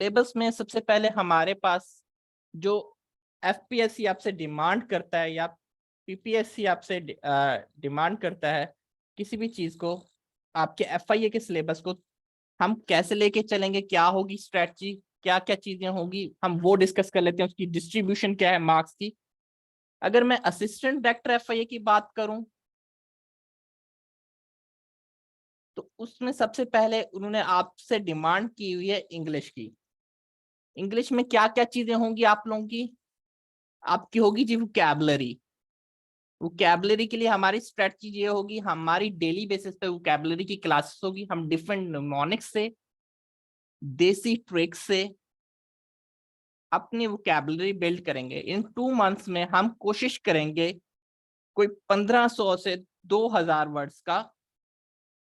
Tables में सबसे पहले हमारे पास जो एफपीएससी आपसे डिमांड करता है या पीपीएससी आपसे डिमांड करता है किसी भी चीज को, आपके एफआईए के सिलेबस को हम कैसे लेके चलेंगे, क्या होगी स्ट्रेटजी, क्या क्या चीजें होंगी, हम वो डिस्कस कर लेते हैं। उसकी डिस्ट्रीब्यूशन क्या है मार्क्स की। अगर मैं असिस्टेंट डायरेक्टर एफआईए की बात करूं तो उसमें सबसे पहले उन्होंने आपसे डिमांड की हुई है इंग्लिश की। इंग्लिश में क्या क्या चीजें होंगी आप लोगों की? आपकी होगी जी वोकैबुलरी। वोकैबुलरी के लिए हमारी स्ट्रेटजी ये होगी, हमारी डेली बेसिस पे वोकैबुलरी की क्लासेस होगी। हम डिफरेंट निमोनिक्स से, देसी ट्रिक्स से अपनी वोकैबुलरी बिल्ड करेंगे। इन 2 मंथ्स में हम कोशिश करेंगे कोई 1500 से 2000 वर्ड्स का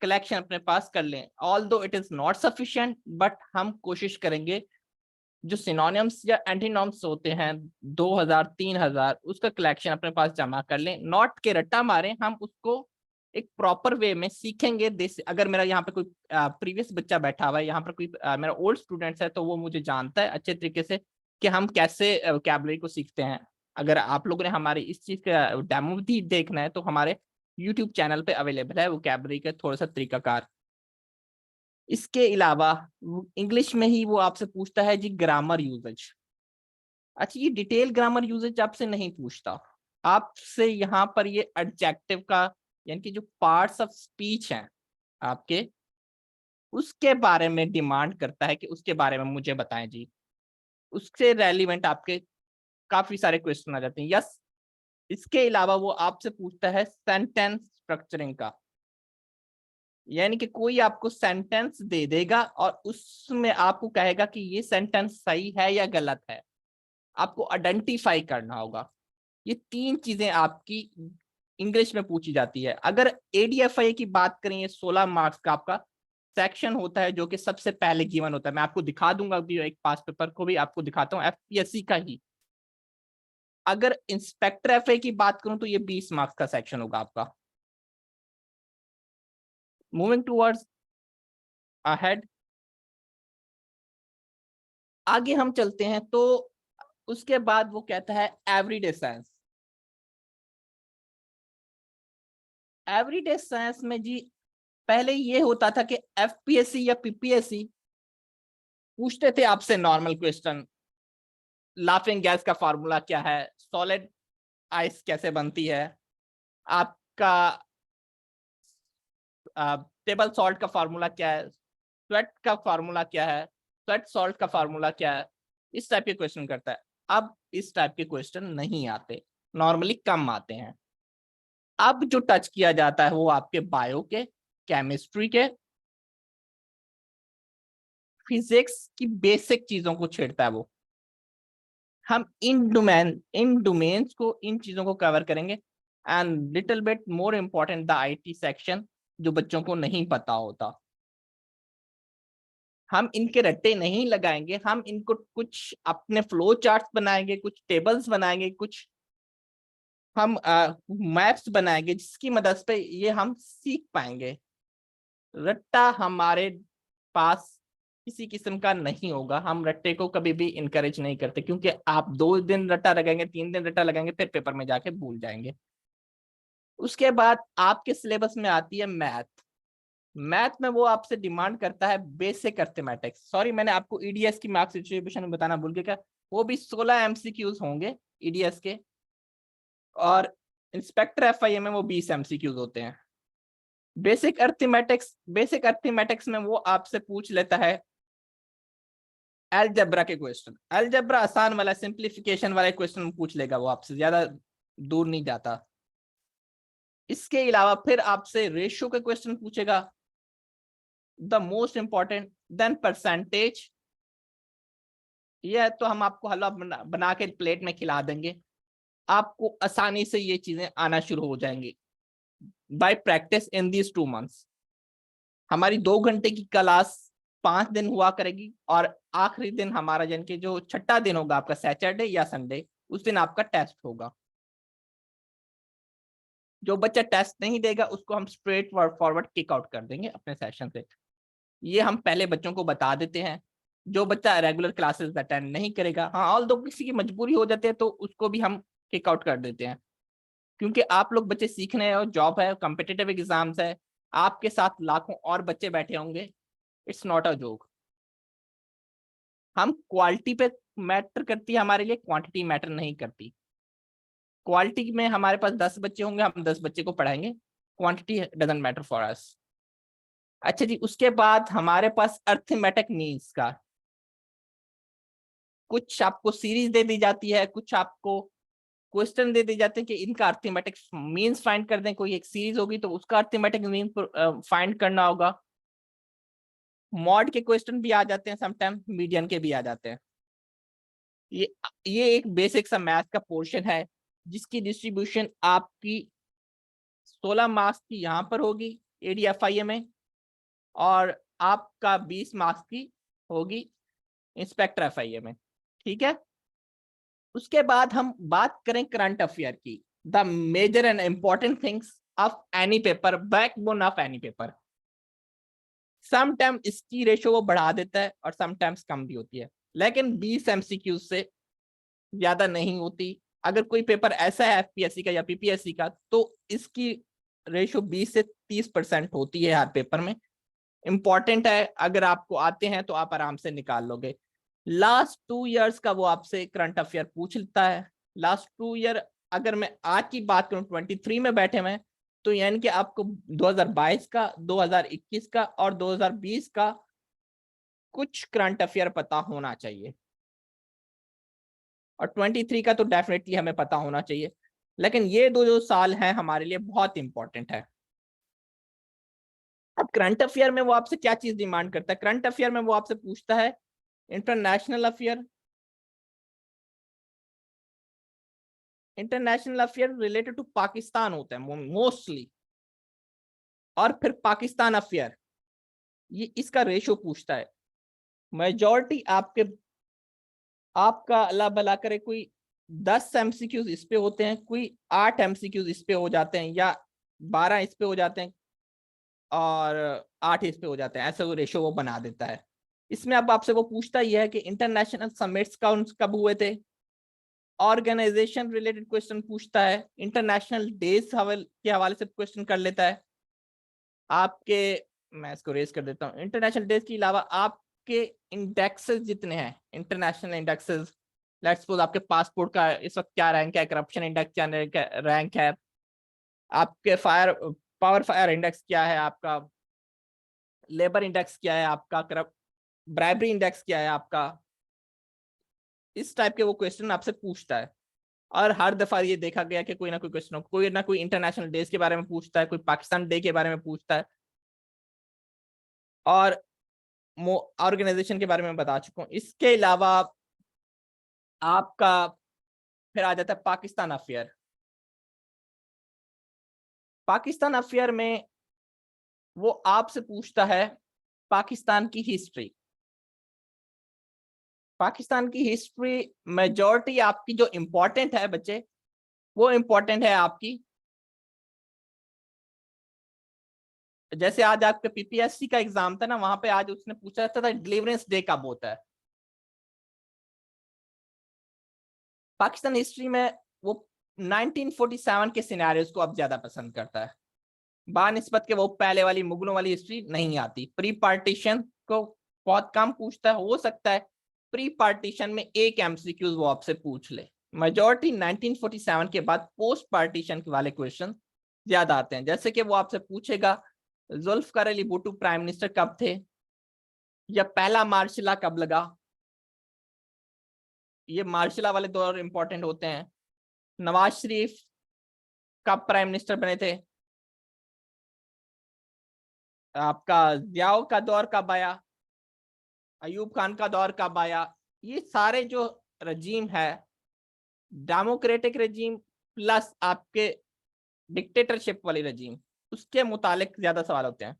कलेक्शन अपने पास कर लें। Although it is not sufficient, but हम कोशिश करेंगे जो सिनोनिम्स या एंटीनॉम्स होते हैं 2000 3000 उसका कलेक्शन अपने पास जमा कर लें। नॉट के रट्टा मारें, हम उसको एक प्रॉपर वे में सीखेंगे। अगर मेरा यहाँ पे कोई प्रीवियस बच्चा बैठा हुआ है, यहाँ पर कोई मेरा ओल्ड स्टूडेंट्स है, तो वो मुझे जानता है अच्छे तरीके से कि हम कैसे वोकैबुलरी को सीखते हैं। अगर आप लोगों ने हमारी इस चीज का डेमो भी देखना है तो हमारे यूट्यूब चैनल पे अवेलेबल है वोकैबुलरी का थोड़ा सा तरीकाकार। इसके अलावा इंग्लिश में ही वो आपसे पूछता है जी ग्रामर यूजेज। अच्छा, ये डिटेल ग्रामर यूजेज आपसे नहीं पूछता, आपसे यहाँ पर ये एडजेक्टिव का यानी कि जो पार्ट्स ऑफ स्पीच हैं आपके, उसके बारे में डिमांड करता है कि उसके बारे में मुझे बताएं जी। उससे रेलिवेंट आपके काफी सारे क्वेश्चन आ जाते हैं। यस, इसके अलावा वो आपसे पूछता है सेंटेंस स्ट्रक्चरिंग का, यानी कि कोई आपको सेंटेंस दे देगा और उसमें आपको कहेगा कि ये सेंटेंस सही है या गलत है, आपको आइडेंटिफाई करना होगा। ये 3 चीजें आपकी इंग्लिश में पूछी जाती है। अगर एडीएफआई की बात करें, ये 16 मार्क्स का आपका सेक्शन होता है जो कि सबसे पहले गिवन होता है। मैं आपको दिखा दूंगा अभी, एक पास पेपर को भी आपको दिखाता हूँ एफपीएससी का ही। अगर इंस्पेक्टर एफआई की बात करूं तो ये 20 मार्क्स का सेक्शन होगा आपका। मूविंग टूवर्ड्स अहेड, आगे हम चलते हैं तो उसके बाद वो कहता है एवरीडे साइंस। एवरीडे साइंस में जी पहले ये होता था कि एफपीएससी या पीपीएससी पूछते थे आपसे नॉर्मल क्वेश्चन, लाफिंग गैस का फार्मूला क्या है, सॉलिड आइस कैसे बनती है, आपका टेबल सॉल्ट का फार्मूला क्या है, स्वेट का फार्मूला क्या है, स्वेट सॉल्ट का फार्मूला क्या है, इस टाइप के क्वेश्चन करता है। अब इस टाइप के क्वेश्चन नहीं आते, नॉर्मली कम आते हैं। अब जो टच किया जाता है वो आपके बायो के, केमिस्ट्री के, फिजिक्स की बेसिक चीजों को छेड़ता है वो। हम इन डोमेन्स को, इन चीजों को कवर करेंगे। And little bit more important the IT section, जो बच्चों को नहीं पता होता। हम इनके रट्टे नहीं लगाएंगे, हम इनको कुछ अपने फ्लो चार्ट्स बनाएंगे, कुछ टेबल्स बनाएंगे, कुछ हम मैप्स बनाएंगे जिसकी मदद से ये हम सीख पाएंगे। रट्टा हमारे पास किसी किस्म का नहीं होगा, हम रट्टे को कभी भी इनकरेज नहीं करते, क्योंकि आप 2 दिन रट्टा लगाएंगे, 3 दिन रट्टा लगाएंगे, फिर पेपर में जाके भूल जाएंगे। उसके बाद आपके सिलेबस में आती है मैथ। मैथ में वो आपसे डिमांड करता है बेसिक अर्थमेटिक्स। सॉरी, मैंने आपको ईडीएस की मार्क्स डिस्ट्रीब्यूशन में बताना भूल गया। वो भी 16 एमसीक्यूज होंगे ईडीएस के, और इंस्पेक्टर एफआईए में वो 20 एमसीक्यूज होते हैं। बेसिक अर्थमेटिक्स में वो आपसे पूछ लेता है अलजेब्रा के क्वेश्चन। अलजेब्रा आसान वाला, सिंप्लीफिकेशन वाले क्वेश्चन पूछ लेगा वो आपसे, ज्यादा दूर नहीं जाता। इसके अलावा फिर आपसे रेशियो के क्वेश्चन पूछेगा, the most important, then percentage. ये तो हम आपको हलवा बना के प्लेट में खिला देंगे, आपको आसानी से ये चीजें आना शुरू हो जाएंगी bye practice in these 2 months. हमारी 2 घंटे की क्लास 5 दिन हुआ करेगी, और आखिरी दिन हमारा यानी कि जो छठा दिन होगा आपका सैटरडे या संडे, उस दिन आपका टेस्ट होगा। जो बच्चा टेस्ट नहीं देगा उसको हम स्ट्रेट फॉरवर्ड किक आउट कर देंगे अपने सेशन से। ये हम पहले बच्चों को बता देते हैं। जो बच्चा रेगुलर क्लासेस अटेंड नहीं करेगा, हाँ ऑल दो किसी की मजबूरी हो जाती है तो उसको भी हम किक आउट कर देते हैं, क्योंकि आप लोग बच्चे सीखने हैं और जॉब है, कॉम्पिटिटिव एग्जाम्स है, आपके साथ लाखों और बच्चे बैठे होंगे, इट्स नॉट अ जोक। हम क्वालिटी पे मैटर करती है हमारे लिए, क्वांटिटी मैटर नहीं करती। क्वालिटी में हमारे पास 10 बच्चे होंगे, हम 10 बच्चे को पढ़ाएंगे, quantity doesn't matter for us. अच्छा जी, उसके बाद हमारे पास अर्थमेटिक मीन्स का, कुछ आपको सीरीज दे दी जाती है, कुछ आपको क्वेश्चन दे दी जाते हैं कि इनका अर्थमेटिक मीन्स फाइंड कर दें। कोई एक सीरीज होगी तो उसका अर्थमेटिक मीन फाइंड करना होगा। मॉड के क्वेश्चन भी आ जाते हैं, समटाइम मीडियन के भी आ जाते हैं। ये ये एक बेसिक सा मैथ का पोर्शन है जिसकी डिस्ट्रीब्यूशन आपकी 16 मार्क्स की यहाँ पर होगी ADFIA में, और आपका 20 मार्क्स की होगी इंस्पेक्टर FIA में, ठीक है। उसके बाद हम बात करें करंट अफेयर की, the major and important things of any paper, backbone of any paper. Sometimes इसकी रेशो वो बढ़ा देता है और समटाइम्स कम भी होती है, लेकिन 20 MCQ से ज्यादा नहीं होती। अगर कोई पेपर ऐसा है FPSC का या PPSC का तो इसकी रेशो 20 से 30% होती है हर पेपर में। इंपॉर्टेंट है, अगर आपको आते हैं तो आप आराम से निकाल लोगे। लास्ट 2 इयर्स का वो आपसे करंट अफेयर पूछ लेता है। लास्ट 2 ईयर अगर मैं आज की बात करूं, 23 में बैठे हुए, तो यानी कि आपको 2022 का, 2021 का और 2020 का कुछ करंट अफेयर पता होना चाहिए, और 23 का तो डेफिनेटली हमें पता होना चाहिए। लेकिन ये दो जो साल हैं हमारे लिए बहुत इंपॉर्टेंट है। अब करंट अफेयर में वो आपसे क्या चीज डिमांड करता है? करंट अफेयर में वो आपसे पूछता है international affair, international affair related to Pakistan होता है मोस्टली, और फिर पाकिस्तान अफेयर, ये इसका रेशो पूछता है। मेजॉरिटी आपका अल्लाह भला करे कोई 10 MCQs इस पे होते हैं, कोई 8 MCQs इस पे हो जाते हैं, या 12 इस पे हो जाते हैं, और 8 इस पे हो जाते हैं, ऐसा वो रेशो वो बना देता है। इसमें अब आपसे वो पूछता ही है कि इंटरनेशनल समिट्स कब हुए थे, ऑर्गेनाइजेशन रिलेटेड क्वेश्चन पूछता है, इंटरनेशनल डेज के हवाले से क्वेश्चन कर लेता है आपके। मैं इसको रेज कर देता हूँ। इंटरनेशनल डेज के अलावा आपके इंडेक्सेस जितने हैं, इंटरनेशनल इंडेक्सेस, लेट्स सपोज आपके पासपोर्ट का इस वक्त क्या रैंक है, करप्शन इंडेक्स क्या रैंक है, आपके पावर फायर इंडेक्स क्या है आपका, लेबर इंडेक्स क्या है आपका, करप्ट ब्राइबरी इंडेक्स क्या है आपका, इस टाइप के वो क्वेश्चन आपसे पूछता है। और हर दफा ये देखा गया कि कोई ना कोई क्वेश्चन, कोई ना कोई इंटरनेशनल डेज के बारे में पूछता है, कोई पाकिस्तान डे के बारे में पूछता है, और ऑर्गेनाइजेशन के बारे में बता चुका हूँ। इसके अलावा आपका फिर आ जाता है पाकिस्तान अफेयर। पाकिस्तान अफेयर में वो आपसे पूछता है पाकिस्तान की हिस्ट्री। पाकिस्तान की हिस्ट्री मेजॉरिटी आपकी जो इंपॉर्टेंट है बच्चे, वो इंपॉर्टेंट है आपकी। जैसे आज आपके PPSC का एग्जाम था ना, वहां पे आज उसने पूछा था डिलीवरेंस डे कब होता है। पाकिस्तान हिस्ट्री में वो 1947 के सिनेरियोस को अब ज्यादा पसंद करता है, बानिस्बत के वो पहले वाली मुगलों वाली हिस्ट्री नहीं आती। प्री पार्टीशन को बहुत कम पूछता है, हो सकता है प्री पार्टीशन में एक MCQ वो आपसे पूछ ले। मेजॉरिटी 1947 के बाद पोस्ट पार्टीशन वाले क्वेश्चन ज्यादा आते हैं। जैसे कि वो आपसे पूछेगा जुल्फकार अली भुट्टो प्राइम मिनिस्टर कब थे, या पहला मार्शल कब लगा। ये मार्शल वाले दौर इंपॉर्टेंट होते हैं। नवाज शरीफ कब प्राइम मिनिस्टर बने थे, आपका जियाओ का दौर कब आया, अयूब खान का दौर कब आया। ये सारे जो रजीम है, डेमोक्रेटिक रजीम प्लस आपके डिक्टेटरशिप वाली रजीम, उसके मुतालिक ज्यादा सवाल होते हैं।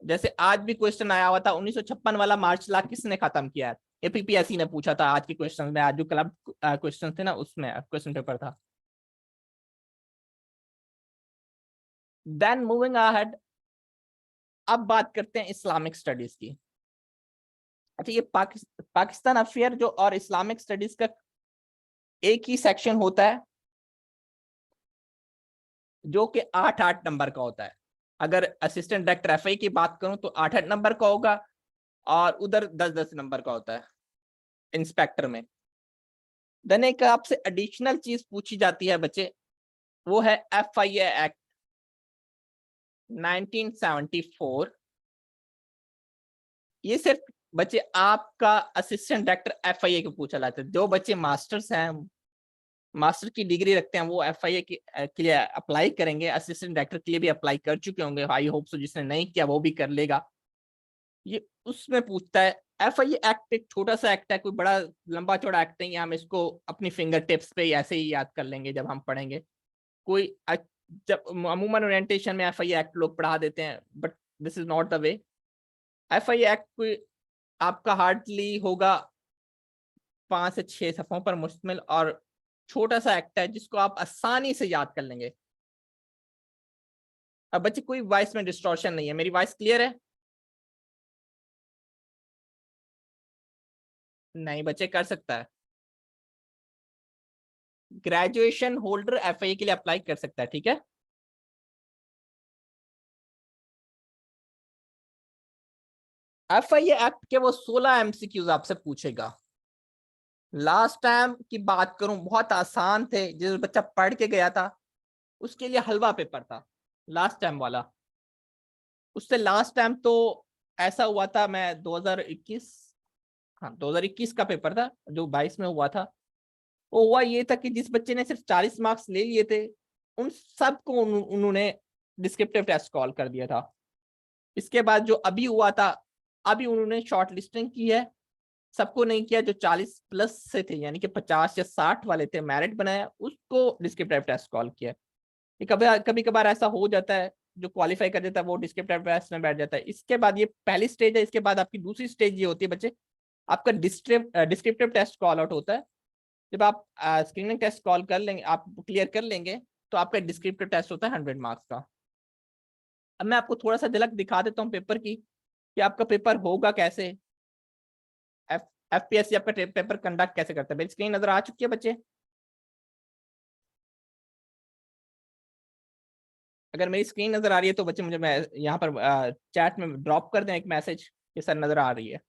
जैसे आज भी क्वेश्चन आया हुआ था 1956 वाला मार्च ला किसने खत्म किया है, ये PPSC ने पूछा था आज के क्वेश्चन में। आज जो क्लब क्वेश्चन थे ना उसमें क्वेश्चन पेपर था। देन मूविंग अहेड, अब बात करते हैं इस्लामिक स्टडीज की। अच्छा, ये पाकिस्तान अफेयर जो और इस्लामिक स्टडीज का एक ही सेक्शन होता है जो कि 8-8 नंबर का होता है। अगर असिस्टेंट डायरेक्टर एफआई की बात करूं तो 8-8 नंबर का होगा, और उधर 10-10 नंबर का होता है इंस्पेक्टर में। देन एक आपसे एडिशनल चीज पूछी जाती है बच्चे, वो है एफआईए एक्ट 1974। ये सिर्फ बच्चे आपका असिस्टेंट डायरेक्टर एफआईए को पूछा जाता है। जो बच्चे मास्टर्स हैं, मास्टर की डिग्री रखते हैं, वो एफआईए के लिए अप्लाई करेंगे। असिस्टेंट डायरेक्टर के लिए भी अप्लाई कर चुके होंगे, आई होप सो। जिसने नहीं किया वो भी कर लेगा। ये उसमें पूछता है। एफआईए एक्ट एक छोटा सा एक्ट है, कोई बड़ा लंबा चौड़ा एक्ट नहीं है। हम इसको अपनी फिंगर टिप्स पे ऐसे ही याद कर लेंगे जब हम पढ़ेंगे। कोई जब अमूमन ओरिएंटेशन में एफआईए एक्ट लोग पढ़ा देते हैं, but this is not the way. FIA act कोई आपका हार्डली होगा 5 से 6 सफ़ों पर मुश्तमिल और छोटा सा एक्ट है जिसको आप आसानी से याद कर लेंगे। अब बच्चे कोई वॉइस में डिस्टॉर्शन नहीं है, मेरी वॉइस क्लियर है? नहीं बच्चे, कर सकता है। ग्रेजुएशन होल्डर एफआईए के लिए अप्लाई कर सकता है, ठीक है। एफआईए एक्ट के वो 16 एमसीक्यूज आपसे पूछेगा। लास्ट टाइम की बात करूं, बहुत आसान थे। जिस बच्चा पढ़ के गया था उसके लिए हलवा पेपर था लास्ट टाइम वाला। उससे लास्ट टाइम तो ऐसा हुआ था, मैं 2021, हाँ 2021 का पेपर था जो 22 में हुआ था। वो हुआ ये था कि जिस बच्चे ने सिर्फ 40 मार्क्स ले लिए थे, उन सबको उन्होंने डिस्क्रिप्टिव टेस्ट कॉल कर दिया था। इसके बाद जो अभी हुआ था, अभी उन्होंने शॉर्ट लिस्टिंग की है। सबको नहीं किया, जो 40 प्लस से थे यानी कि 50 या 60 वाले थे, मेरिट बनाया, उसको डिस्क्रिप्टिव टेस्ट कॉल किया। ये कभी कभी कभार ऐसा हो जाता है, जो क्वालिफाई कर देता है वो डिस्क्रिप्टिव टेस्ट में बैठ जाता है। इसके बाद ये पहली स्टेज है। इसके बाद आपकी दूसरी स्टेज ये होती है बच्चे, आपका डिस्क्रिप्टिव टेस्ट कॉल आउट होता है। जब आप स्क्रीनिंग टेस्ट कॉल कर लेंगे, आप क्लियर कर लेंगे, तो आपका डिस्क्रिप्टिव टेस्ट होता है 100 मार्क्स का। अब मैं आपको थोड़ा सा झलक दिखा देता हूँ पेपर की, कि आपका पेपर होगा कैसे। एफ एफपीएससी आपका पेपर कंडक्ट कैसे करता है। मेरी स्क्रीन नजर आ चुकी है बच्चे? अगर मेरी स्क्रीन नजर आ रही है तो बच्चे मुझे, मैं यहाँ पर चैट में ड्रॉप कर दें एक मैसेज कि सर नजर आ रही है।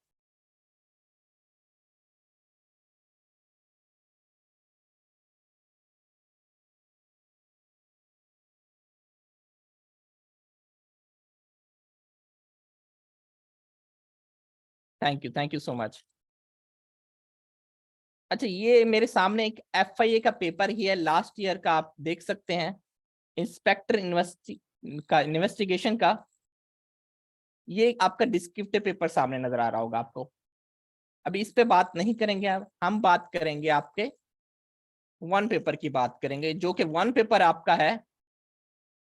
Thank you so much. अच्छा, ये मेरे सामने एक एफआईए का पेपर ही है लास्ट ईयर का, आप देख सकते हैं। इंस्पेक्टर इन्वेस्टिगेशन का ये आपका डिस्क्रिप्टिव पेपर सामने नजर आ रहा होगा आपको। अभी इस पे बात नहीं करेंगे, अब हम बात करेंगे आपके वन पेपर की बात करेंगे। जो कि वन पेपर आपका है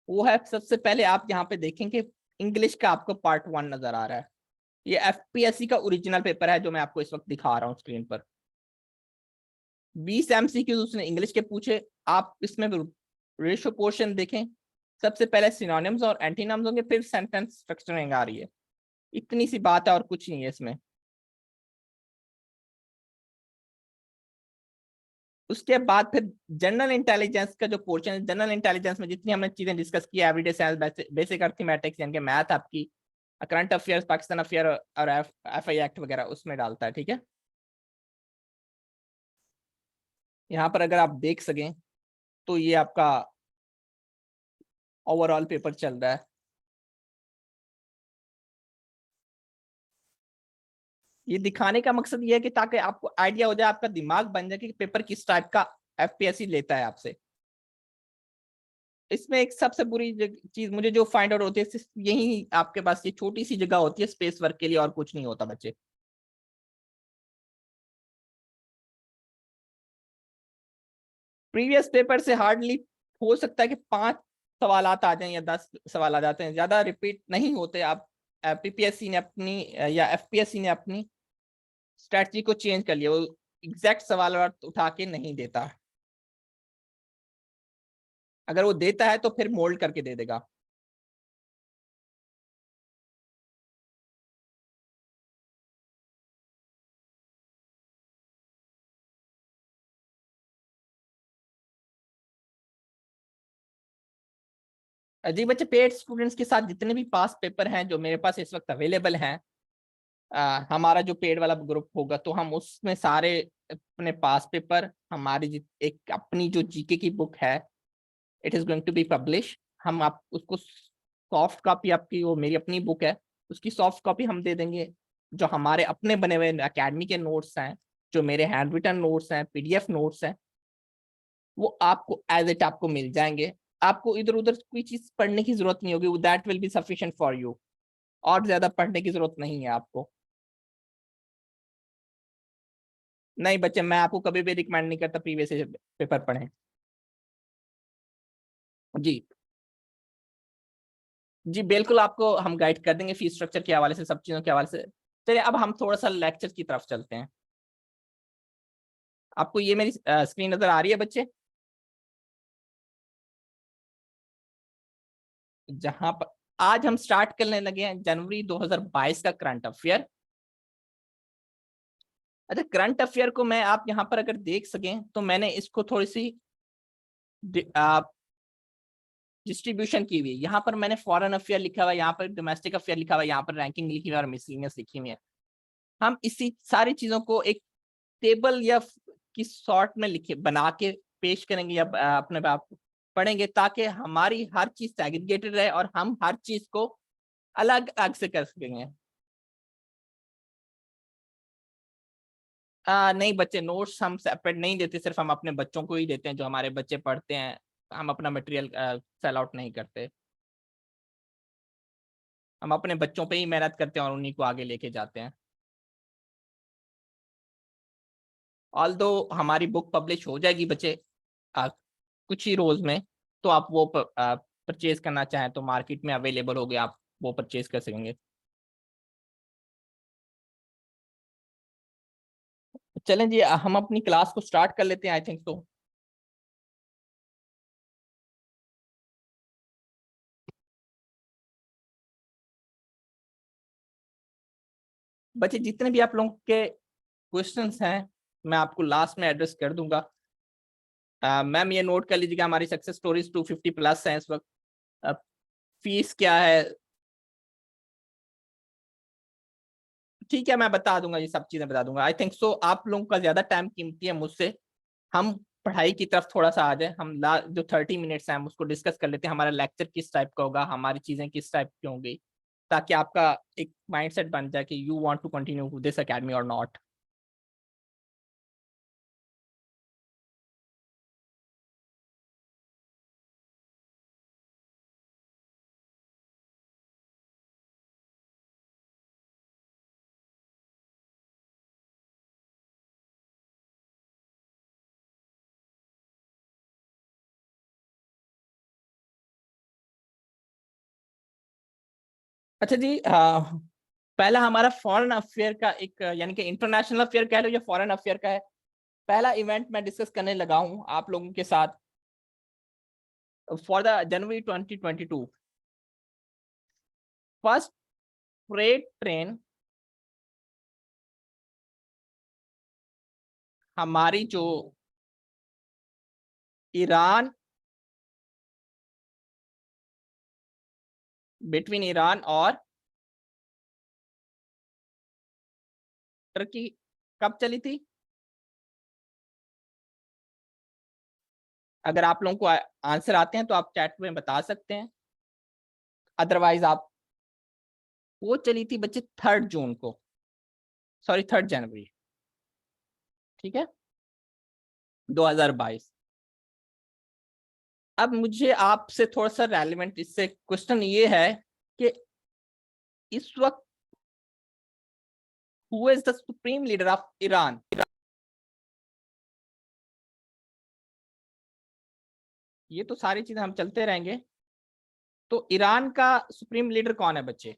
वो है, सबसे पहले आप यहाँ पे देखेंगे इंग्लिश का आपको पार्ट 1 नजर आ रहा है। ये एफपीएससी का ओरिजिनल पेपर है जो मैं आपको इस वक्त दिखा रहा हूँ स्क्रीन पर। 20 एमसीक्यू उसने इंग्लिश के पूछे। आप इसमें रेशो पोर्शन देखें, सबसे पहले सिनोनिम्स और एंटीनिम्स होंगे, फिर सेंटेंस स्ट्रक्चरिंग आ रही है। इतनी सी बात है और कुछ नहीं है इसमें। उसके बाद फिर जनरल इंटेलिजेंस का जो पोर्शन है, जनरल इंटेलिजेंस में जितनी हमने चीजें डिस्कस की, एवरीडे साइंस, बेसिक अर्थमेटिक्स यानी कि मैथ, आपकी करंट अफेयर्स, पाकिस्तान अफेयर और एफआई एक्ट वगैरह उसमें डालता है, ठीक है। यहाँ पर अगर आप देख सकें तो ये आपका ओवरऑल पेपर चल रहा है। ये दिखाने का मकसद ये है कि ताकि आपको आइडिया हो जाए, आपका दिमाग बन जाए कि पेपर किस टाइप का एफपीएससी लेता है आपसे। इसमें एक सबसे बुरी चीज मुझे जो फाइंड आउट होती है, सिर्फ यही आपके पास ये छोटी सी जगह होती है स्पेस वर्क के लिए, और कुछ नहीं होता बच्चे। प्रीवियस पेपर से हार्डली हो सकता है कि 5 सवाल आ जाएं या 10 सवाल आ जाते हैं, ज्यादा रिपीट नहीं होते। आप पीपीएससी ने अपनी या एफपीएससी ने अपनी स्ट्रेटजी को चेंज कर लिया, वो एग्जैक्ट सवाल उठा के नहीं देता। अगर वो देता है तो फिर मोल्ड करके दे देगा। जी बच्चे, पेड स्टूडेंट्स के साथ जितने भी पास पेपर हैं जो मेरे पास इस वक्त अवेलेबल हैं, हमारा जो पेड वाला ग्रुप होगा तो हम उसमें सारे अपने पास पेपर, हमारी एक अपनी जो जीके की बुक है, it is going to be publish. हम आप उसको सॉफ्ट कॉपी, आपकी वो मेरी अपनी बुक है, उसकी सॉफ्ट कॉपी हम दे देंगे। जो हमारे अपने बने हुए एकेडमी के नोट्स हैं, जो मेरे हैंड रिटन नोट्स हैं, पीडीएफ नोट्स हैं, वो आपको एज इट आपको मिल जाएंगे। आपको इधर उधर कोई चीज पढ़ने की जरूरत नहीं होगी, that will be sufficient for you. और ज्यादा पढ़ने की जरूरत नहीं है आपको। नहीं बच्चे, मैं आपको कभी भी रिकमेंड नहीं करता प्रीवियस पेपर पढ़ें। जी जी बिल्कुल, आपको हम गाइड कर देंगे फीस स्ट्रक्चर के हवाले से, सब चीजों के हवाले से। चलिए अब हम थोड़ा सा लेक्चर की तरफ चलते हैं। आपको ये मेरी स्क्रीन नजर आ रही है बच्चे? जहां पर आज हम स्टार्ट करने लगे हैं जनवरी 2022 का करंट अफेयर। अच्छा, करंट अफेयर को मैं, आप यहाँ पर अगर देख सकें तो मैंने इसको थोड़ी सी डिस्ट्रीब्यूशन की हुई है। यहाँ पर मैंने फॉरेन अफेयर लिखा हुआ है, यहाँ पर डोमेस्टिक अफेयर लिखा हुआ है, यहाँ पर रैंकिंग लिखी हुई है और मिसलिनियस लिखी हुई है। हम इसी सारी चीजों को एक टेबल या की शॉर्ट में लिखे बना के पेश करेंगे, या अपने आप पढ़ेंगे, ताकि हमारी हर चीज सेग्रीगेटेड रहे और हम हर चीज को अलग अलग से कर सकेंगे। नहीं बच्चे, नोट्स हम सेपरेट नहीं देते, सिर्फ हम अपने बच्चों को ही देते हैं, जो हमारे बच्चे पढ़ते हैं। हम अपना मटेरियल सेल आउट नहीं करते। हम अपने बच्चों पे ही मेहनत करते हैं और उन्हीं को आगे लेके जाते हैं। ऑल दो हमारी बुक पब्लिश हो जाएगी बच्चे कुछ ही रोज में, तो आप वो परचेज करना चाहें तो मार्केट में अवेलेबल हो गया, आप वो परचेज कर सकेंगे। चलें जी, हम अपनी क्लास को स्टार्ट कर लेते हैं, आई थिंक तो। बच्चे, जितने भी आप लोगों के क्वेश्चंस हैं मैं आपको लास्ट में एड्रेस कर दूंगा। मैम ये नोट कर लीजिएगा, हमारी सक्सेस स्टोरीज 250 प्लस है इस वक्त। फीस क्या है, ठीक है, मैं बता दूंगा, ये सब चीजें बता दूंगा। आई थिंक सो आप लोगों का ज्यादा टाइम कीमती है मुझसे, हम पढ़ाई की तरफ थोड़ा सा आ जाए। हम जो 30 मिनट्स हैं हम उसको डिस्कस कर लेते हैं, हमारा लेक्चर किस टाइप का होगा, हमारी चीजें किस टाइप की होंगी, ताकि आपका एक माइंडसेट बन जाए कि you want to continue this academy और नॉट। अच्छा जी, पहला हमारा फॉरेन अफेयर का एक, यानी कि इंटरनेशनल अफेयर कह लो या फॉरेन अफेयर का है, पहला इवेंट मैं डिस्कस करने लगा हूं आप लोगों के साथ for the January 2022। First freight train हमारी जो ईरान, बिटवीन ईरान और टर्की, कब चली थी? अगर आप लोगों को आंसर आते हैं तो आप चैट में बता सकते हैं, अदरवाइज आप, वो चली थी बच्चे 3 जून को, सॉरी 3 जनवरी, ठीक है, 2022। अब मुझे आपसे थोड़ा सा रेलिवेंट इससे क्वेश्चन ये है कि इस वक्त who is the supreme leader of Iran? ये तो सारी चीजें हम चलते रहेंगे, तो ईरान का सुप्रीम लीडर कौन है बच्चे?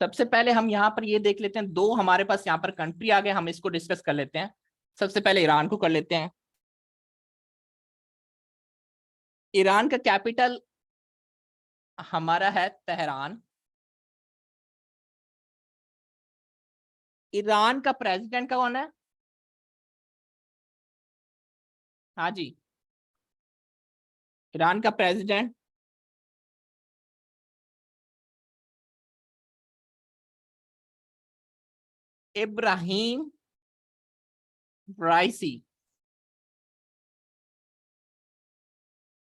सबसे पहले हम यहाँ पर ये देख लेते हैं, दो हमारे पास यहाँ पर कंट्री आ गए, हम इसको डिस्कस कर लेते हैं। सबसे पहले ईरान को कर लेते हैं। ईरान का कैपिटल हमारा है तेहरान। ईरान का प्रेसिडेंट कौन है? हाँ जी, ईरान का प्रेसिडेंट इब्राहिम राइसी।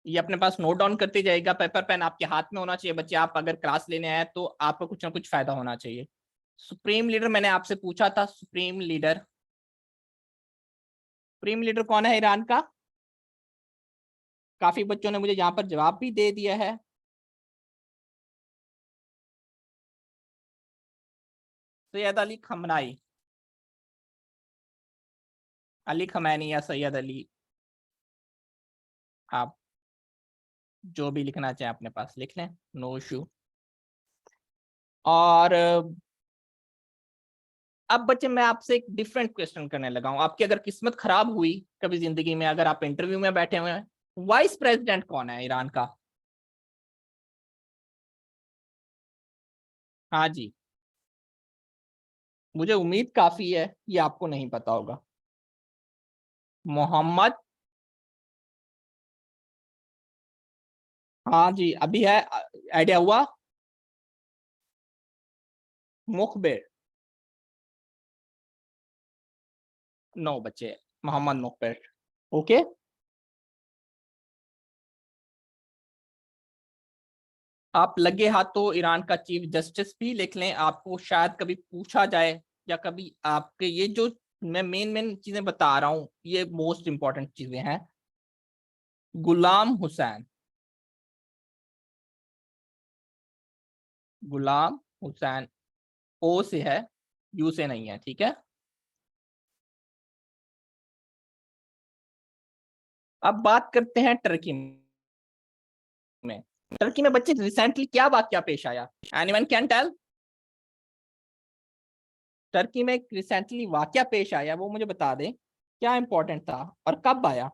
ये अपने पास नोट डाउन करते जाएगा, पेपर पेन आपके हाथ में होना चाहिए बच्चे। आप अगर क्लास लेने आए तो आपको कुछ ना कुछ फायदा होना चाहिए। सुप्रीम लीडर मैंने आपसे पूछा था, सुप्रीम लीडर, सुप्रीम लीडर कौन है ईरान का? काफी बच्चों ने मुझे यहाँ पर जवाब भी दे दिया है। सैयद अली खमनाई, अली खमैनी या सैयद अली, आप जो भी लिखना चाहें अपने पास लिख लें, नो इशू। और अब बच्चे मैं आपसे एक डिफरेंट क्वेश्चन करने लगा हूं। आपकी अगर किस्मत खराब हुई कभी जिंदगी में, अगर आप इंटरव्यू में बैठे हुए हैं, वाइस प्रेसिडेंट कौन है ईरान का? हाँ जी, मुझे उम्मीद काफी है ये आपको नहीं पता होगा। मोहम्मद, हाँ जी अभी है, आइडिया हुआ। मुखबिर, नो बच्चे, मोहम्मद मुखबिर। ओके, आप लगे हाथों ईरान का चीफ जस्टिस भी लिख लें, आपको शायद कभी पूछा जाए, या कभी आपके ये जो मैं मेन मेन चीजें बता रहा हूँ ये मोस्ट इंपॉर्टेंट चीजें हैं। गुलाम हुसैन, गुलाम हुसैन, ओ से है, यू से नहीं है, ठीक है। अब बात करते हैं टर्की में। टर्की में बच्चे रिसेंटली क्या वाकया पेश आया? Anyone can tell? टर्की में एक रिसेंटली वाकया पेश आया, वो मुझे बता दें क्या इंपॉर्टेंट था और कब आया।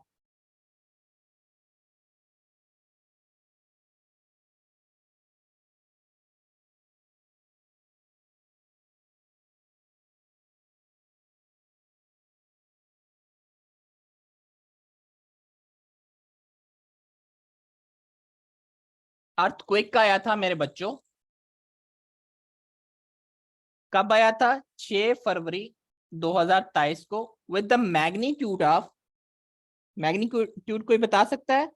अर्थक्वेक का आया था मेरे बच्चों, कब आया था? 6 फरवरी 2023 को, with the magnitude of, magnitude कोई बता सकता है?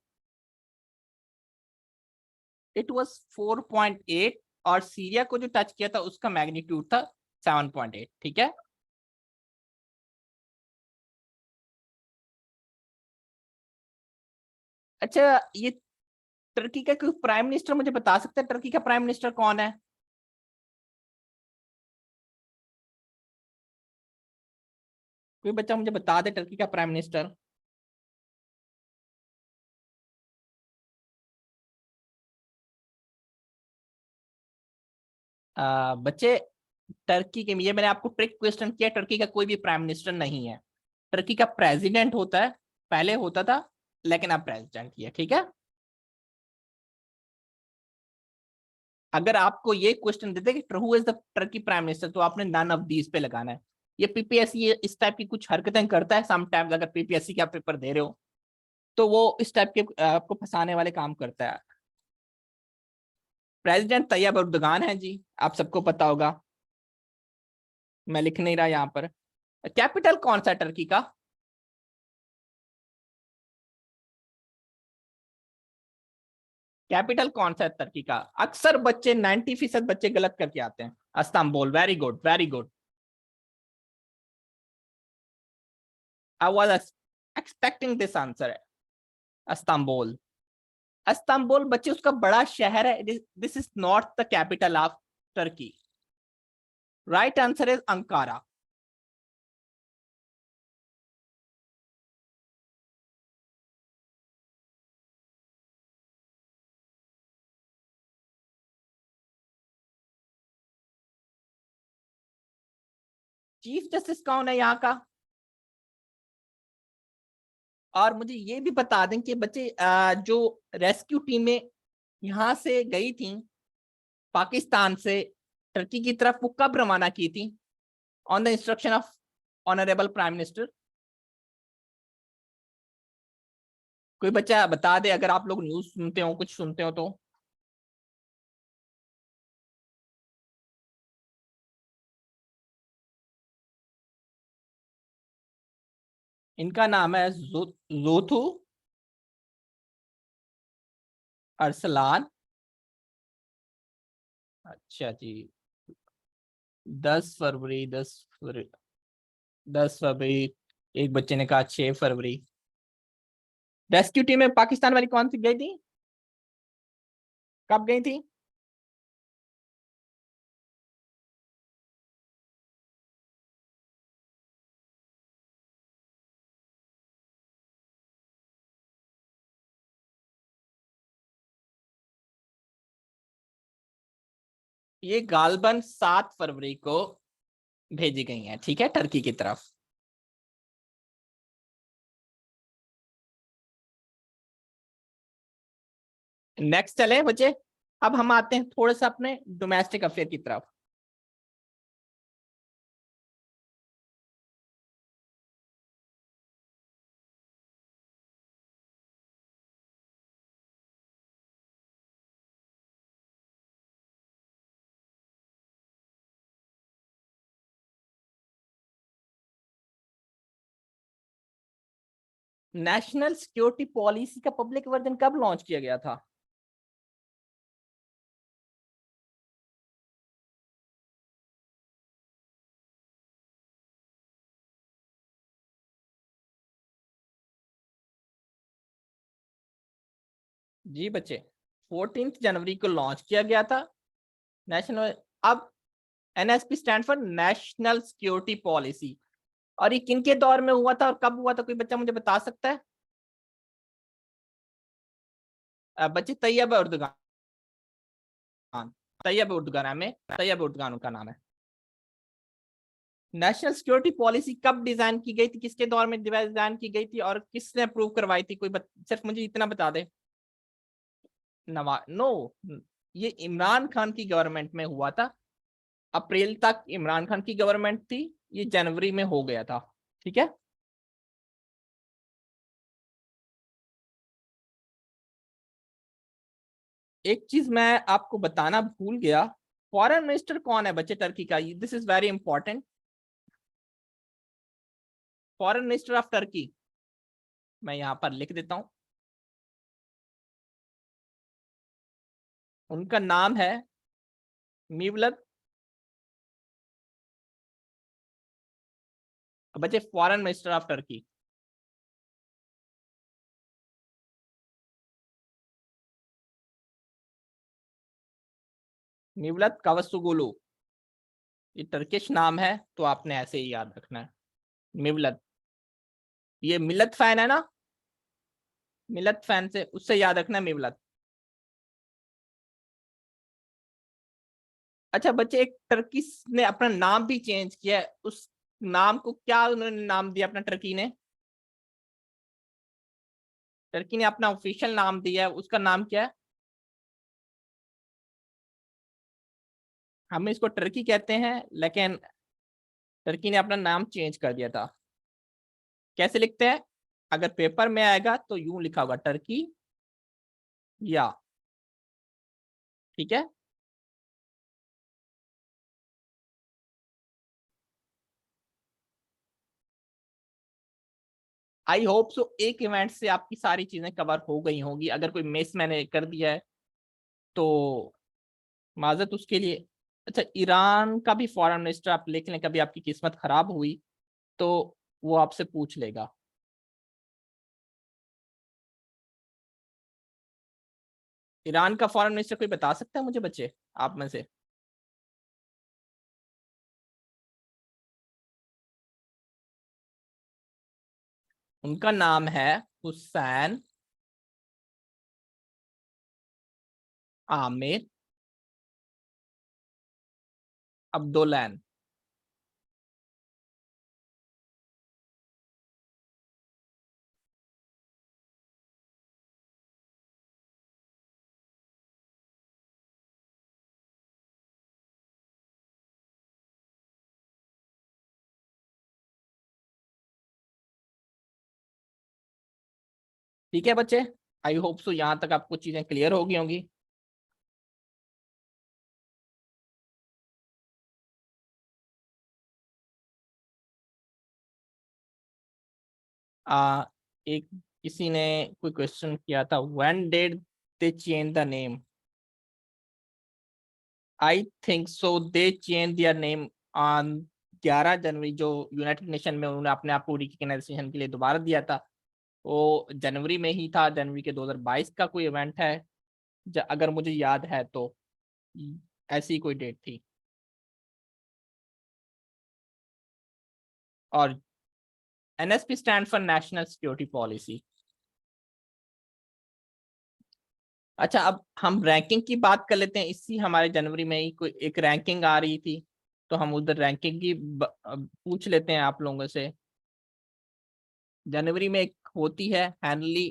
इट वाज 4.8, और सीरिया को जो टच किया था उसका मैग्नीट्यूड था 7.8, ठीक है। अच्छा, ये टर्की का कोई प्राइम मिनिस्टर मुझे बता सकता है, टर्की का प्राइम मिनिस्टर कौन है? कोई बच्चा मुझे बता दे टर्की का प्राइम मिनिस्टर। बच्चे, टर्की के, ये मैंने आपको ट्रिक क्वेश्चन किया, टर्की का कोई भी प्राइम मिनिस्टर नहीं है। टर्की का प्रेसिडेंट होता है, पहले होता था, लेकिन अब प्रेसिडेंट ही है, ठीक है। अगर आपको ये क्वेश्चन देते कि who is the Turkey prime minister, तो आपने नन ऑफ दीज पे लगाना है। ये पीपीएससी ये इस टाइप की कुछ हरकतें करता है समटाइम्स, अगर पीपीएससी का पेपर दे रहे हो तो वो इस टाइप के आपको फंसाने वाले काम करता है। प्रेसिडेंट तैयब उर्दगान है जी, आप सबको पता होगा, मैं लिख नहीं रहा यहाँ पर। कैपिटल कौन सा है टर्की का? कैपिटल कौन सा है टर्की का? अक्सर बच्चे 90% बच्चे गलत करके आते हैं। Istanbul, very good very good. I was expecting this answer, Istanbul. Istanbul बच्चे उसका बड़ा शहर है, this is not the capital of Turkey. Right answer is Ankara. Chief justice कौन है यहाँ का? और मुझे ये भी बता दें कि बच्चे जो रेस्क्यू टीमें यहाँ से गई थी पाकिस्तान से टर्की की तरफ, वो कब रवाना की थी? On the instruction of honourable prime minister. कोई बच्चा बता दे, अगर आप लोग न्यूज सुनते हो, कुछ सुनते हो तो। इनका नाम है जोथू अरसलान। अच्छा जी। 10 फरवरी, 10 फरवरी, 10 फरवरी। एक बच्चे ने कहा 6 फरवरी। रेस्क्यू टीम में पाकिस्तान वाली कौन सी गई थी? कब गई थी? ये गालबन 7 फरवरी को भेजी गई हैं, ठीक है, टर्की की तरफ। नेक्स्ट चले बच्चे। अब हम आते हैं थोड़ा सा अपने डोमेस्टिक अफेयर की तरफ। नेशनल सिक्योरिटी पॉलिसी का पब्लिक वर्जन कब लॉन्च किया गया था? जी बच्चे, 14 जनवरी को लॉन्च किया गया था नेशनल। अब NSP stand for national security policy. और ये किन के दौर में हुआ था और कब हुआ था? कोई बच्चा मुझे बता सकता है? बच्चे तैयब उर्दगान। तैयब उर्दगान में, तैयब उर्दगान उनका नाम है। नेशनल सिक्योरिटी पॉलिसी कब डिजाइन की गई थी, किसके दौर में डिजाइन की गई थी और किसने अप्रूव करवाई थी? सिर्फ मुझे इतना बता दे। नो, ये इमरान खान की गवर्नमेंट में हुआ था। अप्रैल तक इमरान खान की गवर्नमेंट थी, ये जनवरी में हो गया था। ठीक है। एक चीज मैं आपको बताना भूल गया। फॉरेन मिनिस्टर कौन है बच्चे टर्की का? This is very important. Foreign minister of Turkey, मैं यहां पर लिख देता हूं। उनका नाम है मीवलत। बच्चे फॉरेन मिनिस्टर ऑफ टर्की, मीवलत कावसुगुलू। ये टर्किश नाम है, तो आपने ऐसे ही याद रखना है, मिवलत। ये मिलत फैन है ना, मिलत फैन से उससे याद रखना है मिवलत। अच्छा बच्चे, एक टर्की ने अपना नाम भी चेंज किया है, उस नाम को क्या उन्होंने नाम दिया अपना? टर्की ने, टर्की ने अपना ऑफिशियल नाम दिया है, उसका नाम क्या है? हम इसको टर्की कहते हैं, लेकिन टर्की ने अपना नाम चेंज कर दिया था। कैसे लिखते हैं? अगर पेपर में आएगा तो यूं लिखा होगा, टर्की या। ठीक है। आई होप सो एक इवेंट से आपकी सारी चीजें कवर हो गई होंगी। अगर कोई मिस मैंने कर दिया है तो माजरत उसके लिए। अच्छा, ईरान का भी फॉरेन मिनिस्टर आप लिख लें, कभी आपकी किस्मत खराब हुई तो वो आपसे पूछ लेगा। ईरान का फॉरेन मिनिस्टर कोई बता सकता है मुझे बच्चे, आप में से? उनका नाम है हुसैन आमिर अब्दुल्लैन। ठीक है बच्चे, आई होप सो यहाँ तक आपको चीजें क्लियर हो गई होंगी। आ एक किसी ने कोई क्वेश्चन किया था, when did they change the name? I think so they change their name on 11 January, जो यूनाइटेड नेशन में उन्होंने अपने आप को रिकग्नाइजेशन के लिए दोबारा दिया था, वो जनवरी में ही था। जनवरी के 2022 का कोई इवेंट है, अगर मुझे याद है तो ऐसी कोई डेट थी। और NSP stand for national security policy. अच्छा, अब हम रैंकिंग की बात कर लेते हैं। इसी हमारे जनवरी में ही कोई एक रैंकिंग आ रही थी, तो हम उधर रैंकिंग की पूछ लेते हैं आप लोगों से। जनवरी में एक होती है हैनली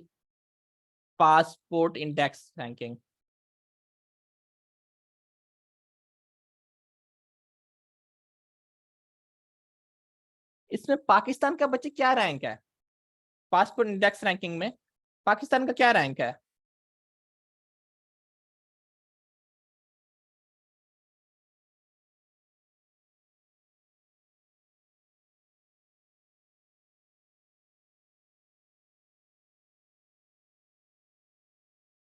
पासपोर्ट इंडेक्स रैंकिंग। इसमें पाकिस्तान का बच्चे क्या रैंक है? पासपोर्ट इंडेक्स रैंकिंग में पाकिस्तान का क्या रैंक है?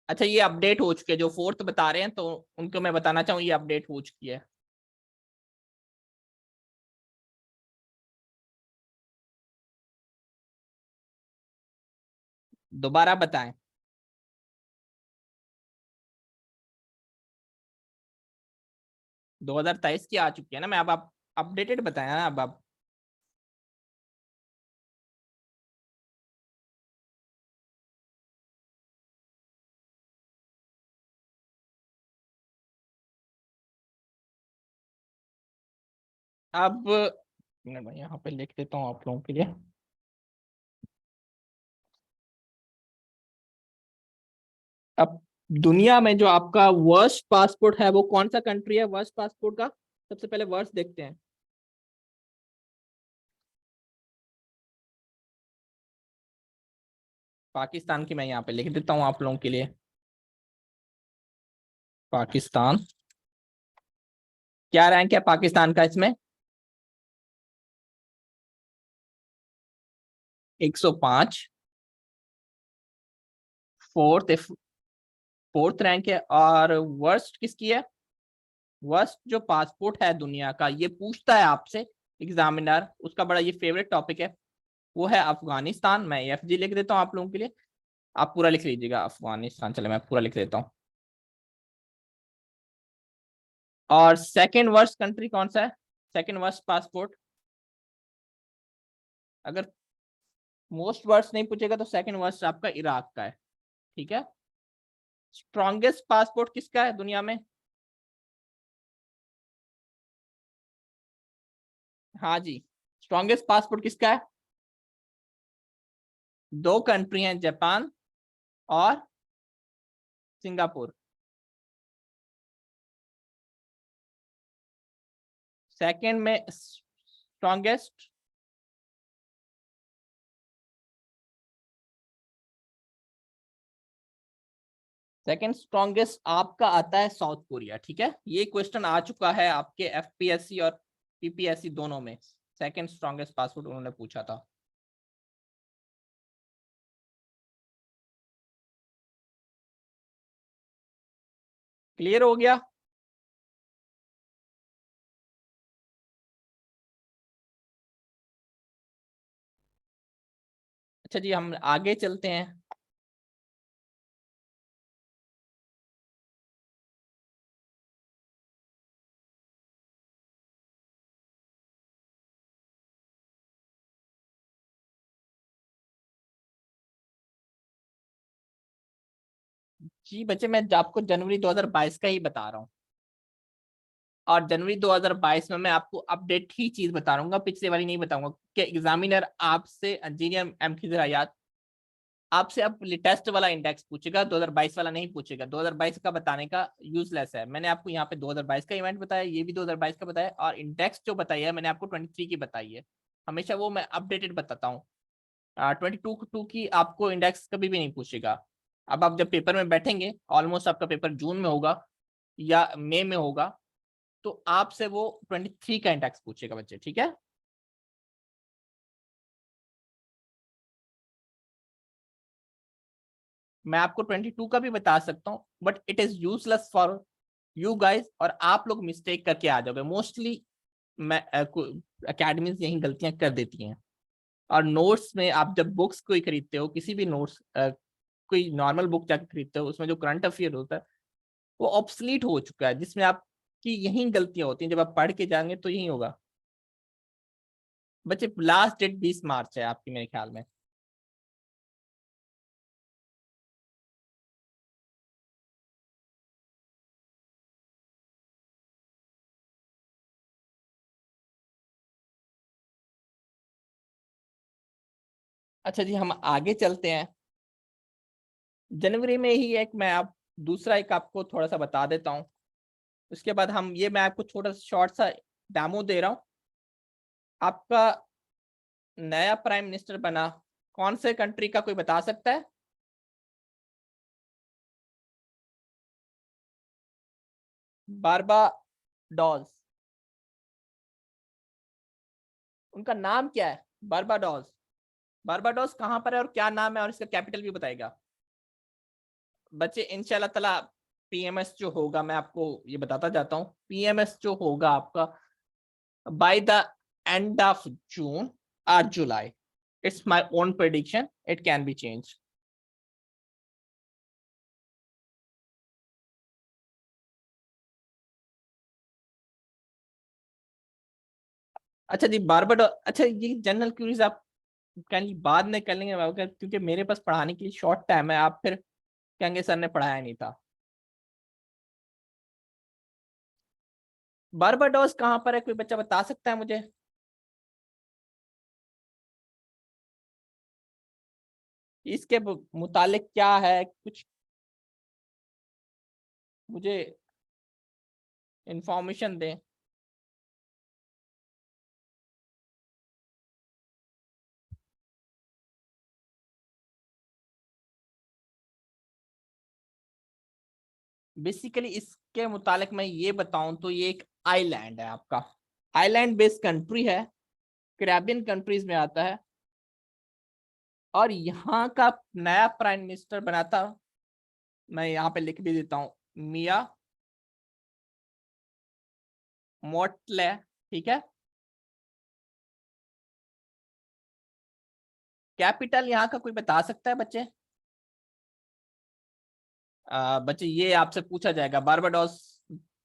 अच्छा, ये अपडेट हो चुके हैं, जो फोर्थ बता रहे हैं तो उनको मैं बताना चाहूँ ये अपडेट हो चुकी है। दोबारा बताएं। 2023 की आ चुकी है ना, मैं अब आप अपडेटेड बताया ना अब। अब मैं यहाँ पे लिख देता हूँ आप लोगों के लिए। अब दुनिया में जो आपका वर्स्ट पासपोर्ट है वो कौन सा कंट्री है वर्स्ट पासपोर्ट का? सबसे पहले वर्स्ट देखते हैं। पाकिस्तान की मैं यहाँ पे लिख देता हूँ आप लोगों के लिए। पाकिस्तान, क्या रैंक है पाकिस्तान का इसमें? 105, फोर्थ फोर्थ रैंक है। और वर्स्ट किसकी है? वर्स्ट जो पासपोर्ट है दुनिया का, ये पूछता है आपसे एग्जामिनर, उसका बड़ा ये फेवरेट टॉपिक है, वो है अफगानिस्तान। मैं एफजी लिख देता हूँ आप लोगों के लिए, आप पूरा लिख लीजिएगा अफगानिस्तान। चले मैं पूरा लिख देता हूँ। और सेकंड वर्स्ट कंट्री कौन सा है? सेकंड वर्स्ट पासपोर्ट, अगर मोस्ट वर्स्ट नहीं पूछेगा तो सेकंड वर्स्ट आपका इराक का है। ठीक है। स्ट्रॉन्गेस्ट पासपोर्ट किसका है दुनिया में? हाँ जी, स्ट्रॉन्गेस्ट पासपोर्ट किसका है? दो कंट्री हैं, जापान और सिंगापुर। सेकंड में स्ट्रॉन्गेस्ट, सेकंड स्ट्रॉन्गेस्ट आपका आता है साउथ कोरिया। ठीक है, ये क्वेश्चन आ चुका है आपके एफपीएससी और पीपीएससी दोनों में। सेकंड स्ट्रॉन्गेस्ट पासपोर्ट उन्होंने पूछा था। क्लियर हो गया? अच्छा जी, हम आगे चलते हैं। जी बच्चे, मैं आपको जनवरी 2022 का ही बता रहा हूँ। और जनवरी 2022 में मैं आपको अपडेट ही चीज बता रहा हूँ, पिछले वाली नहीं बताऊंगा कि एग्जामिनर आपसे, इंजीनियर एम खिजर हयात, आपसे अब लेटेस्ट वाला इंडेक्स पूछेगा, 2022 वाला नहीं पूछेगा। 2022 का बताने का यूजलेस है। मैंने आपको यहाँ पे 2022 का इवेंट बताया, ये भी 2022 का बताया, और इंडेक्स जो बताया है मैंने आपको 23 की बताई है। हमेशा वो मैं अपडेटेड बताता हूँ। 22 की आपको इंडेक्स कभी भी नहीं पूछेगा। अब आप जब पेपर में बैठेंगे, ऑलमोस्ट आपका पेपर जून में होगा या मई में होगा, तो आपसे वो 23 का इंडेक्स पूछेगा बच्चे, ठीक है। मैं आपको 22 का भी बता सकता हूँ, but it is useless for you guys, और आप लोग मिस्टेक करके आ जाओगे मोस्टली। मैं अकेडमीज यही गलतियां कर देती हैं। और नोट्स में आप जब बुक्स कोई खरीदते हो, किसी भी नोट्स कोई नॉर्मल बुक जाकर खरीदते हो, उसमें जो करंट अफेयर होता है वो ऑब्सलीट हो चुका है, जिसमें आपकी यही गलतियां होती हैं। जब आप पढ़ के जाएंगे तो यही होगा बच्चे। लास्ट डेट 20 मार्च है आपकी मेरे ख्याल में। अच्छा जी, हम आगे चलते हैं। जनवरी में ही एक मैं आप दूसरा एक आपको थोड़ा सा बता देता हूँ। उसके बाद हम ये मैं आपको छोटा सा शॉर्ट सा डेमो दे रहा हूँ। आपका नया प्राइम मिनिस्टर बना कौन से कंट्री का, कोई बता सकता है? बारबाडोस। उनका नाम क्या है? बारबाडोस। बारबाडोस कहाँ पर है और क्या नाम है, और इसका कैपिटल भी बताएगा बच्चे। इंशाल्लाह ताला पीएमएस जो होगा, मैं आपको ये बताता जाता हूँ, पीएमएस जो होगा आपका by the end of June और जुलाई। It's my own prediction, it can be change. अच्छा जी, बारबाडोस। अच्छा, ये जनरल क्यूरीज आप कहीं बाद में कर लेंगे क्योंकि मेरे पास पढ़ाने के लिए शॉर्ट टाइम है, आप फिर कहेंगे सर ने पढ़ाया नहीं था। बारबाडोस कहाँ पर है, कोई बच्चा बता सकता है मुझे? इसके मुतालिक क्या है, कुछ मुझे इंफॉर्मेशन दें। बेसिकली इसके मुतालिक मैं ये बताऊं तो ये एक आइलैंड है आपका, आइलैंड बेस्ड कंट्री है, कैरेबियन कंट्रीज में आता है। और यहाँ का नया प्राइम मिनिस्टर बना था, मैं यहाँ पे लिख भी देता हूँ, मिया मोटले, ठीक है। कैपिटल यहाँ का कोई बता सकता है बच्चे? बच्चे ये आपसे पूछा जाएगा। बारबाडोस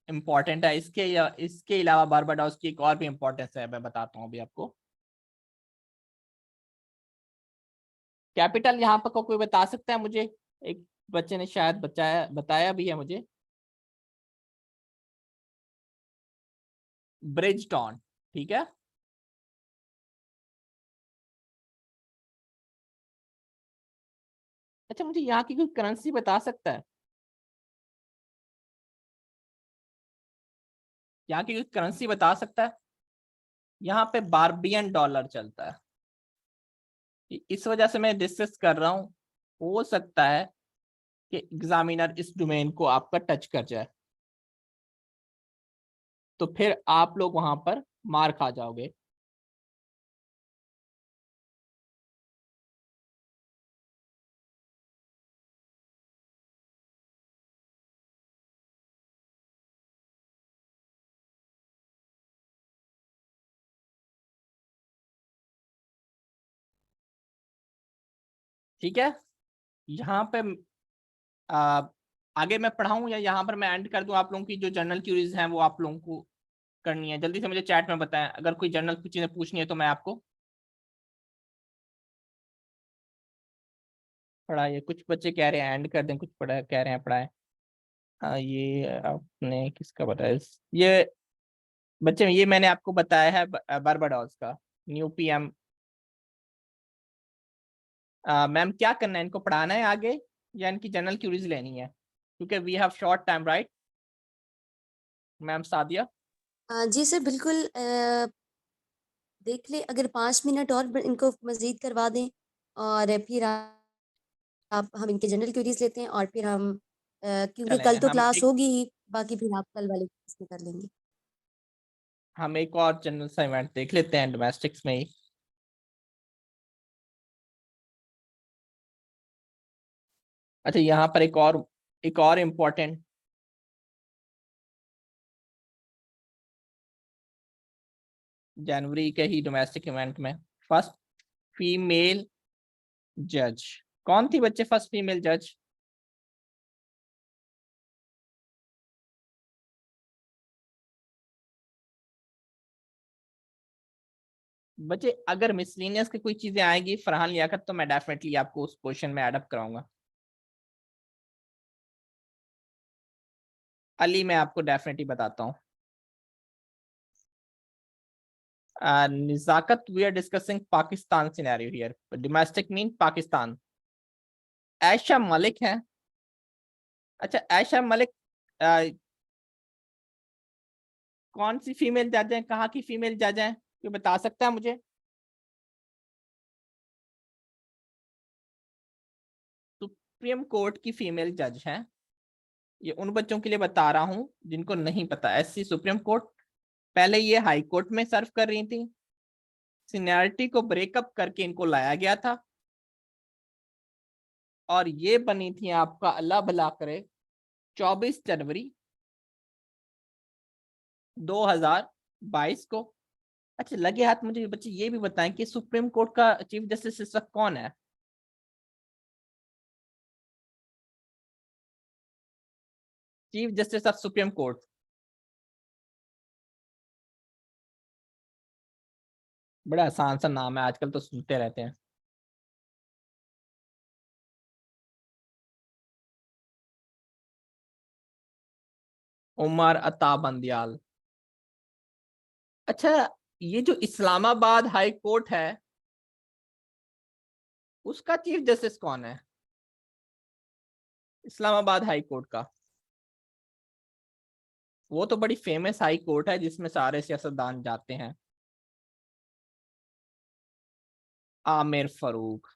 इंपॉर्टेंट है, इसके या इसके अलावा बारबाडोस की एक और भी इंपॉर्टेंस है, मैं बताता हूँ अभी आपको। कैपिटल यहाँ पर कोई बता सकता है मुझे? एक बच्चे ने शायद बताया भी है मुझे। ब्रिजटॉन, ठीक है। अच्छा, मुझे यहाँ की कोई करेंसी बता सकता है? यहाँ की कोई करेंसी बता सकता है? यहाँ पे बारबियन डॉलर चलता है। इस वजह से मैं डिस्कस कर रहा हूँ, हो सकता है कि एग्जामिनर इस डोमेन को आपका टच कर जाए, तो फिर आप लोग वहां पर मार खा जाओगे। ठीक है, यहाँ पे आ, आगे मैं पढ़ाऊं या यहाँ पर मैं एंड कर दूं? आप लोगों की जो जनरल क्यूरीज हैं वो आप लोगों को करनी है, जल्दी से मुझे चैट में बताएं अगर कोई जनरल कुछ चीजें पूछनी है तो मैं आपको पढ़ाइए। कुछ बच्चे कह रहे हैं एंड कर दें, कुछ पढ़ा कह रहे हैं पढ़ाए। हाँ, ये आपने किसका बताया? ये बच्चे, ये मैंने आपको बताया है बारबाडोस का न्यू पीएम। मैम क्या करना है, इनको पढ़ाना है आगे या इनकी जनरल क्यूरीज लेनी है? क्योंकि we have short time, right ma'am Sadia? जी सर, बिल्कुल। देख ले, अगर 5 मिनट और इनको मजीद करवा दें। और फिर आप हम इनके जनरल क्वेरीज लेते हैं और फिर हम क्योंकि चलें कल तो हम क्लास एक होगी ही, बाकी फिर आप कल वाले क्लास में कर लेंगे। हम एक और जनरल सा इवेंट देख लेते हैं डोमेस्टिक्स में ही। अच्छा यहाँ पर एक और इम्पोर्टेंट जनवरी के ही डोमेस्टिक इवेंट में फर्स्ट फीमेल जज कौन थी बच्चे? फर्स्ट फीमेल जज बच्चे, अगर मिसलिनियस की कोई चीजें आएगी फरहान लियाकत तो मैं डेफिनेटली आपको उस क्वेश्चन में एडअप कराऊंगा। अली मैं आपको डेफिनेटली बताता हूँ। Nizakat, we are discussing Pakistan scenario here, domestic mean Pakistan. Ayesha Malik है। अच्छा आयशा मलिक कौन सी फीमेल जज है, कहाँ की फीमेल जज है, ये बता सकता है मुझे? सुप्रीम कोर्ट की फीमेल जज है। ये उन बच्चों के लिए बता रहा हूं जिनको नहीं पता। एससी सुप्रीम कोर्ट, पहले ये हाई कोर्ट में सर्व कर रही थी, सीनियरिटी को ब्रेकअप करके इनको लाया गया था और ये बनी थी आपका, अल्लाह भला करे, 24 जनवरी 2022 को। अच्छा लगे हाथ मुझे बच्चे ये भी बताएं कि सुप्रीम कोर्ट का चीफ जस्टिस इस वक्त कौन है? Chief justice of supreme court. बड़ा आसान सा नाम है, आजकल तो सुनते रहते हैं। उमर अता बंदियाल। अच्छा ये जो इस्लामाबाद हाई कोर्ट है उसका चीफ जस्टिस कौन है? इस्लामाबाद हाई कोर्ट का, वो तो बड़ी फेमस हाई कोर्ट है जिसमें सारे सियासतदान जाते हैं। आमिर फारूक।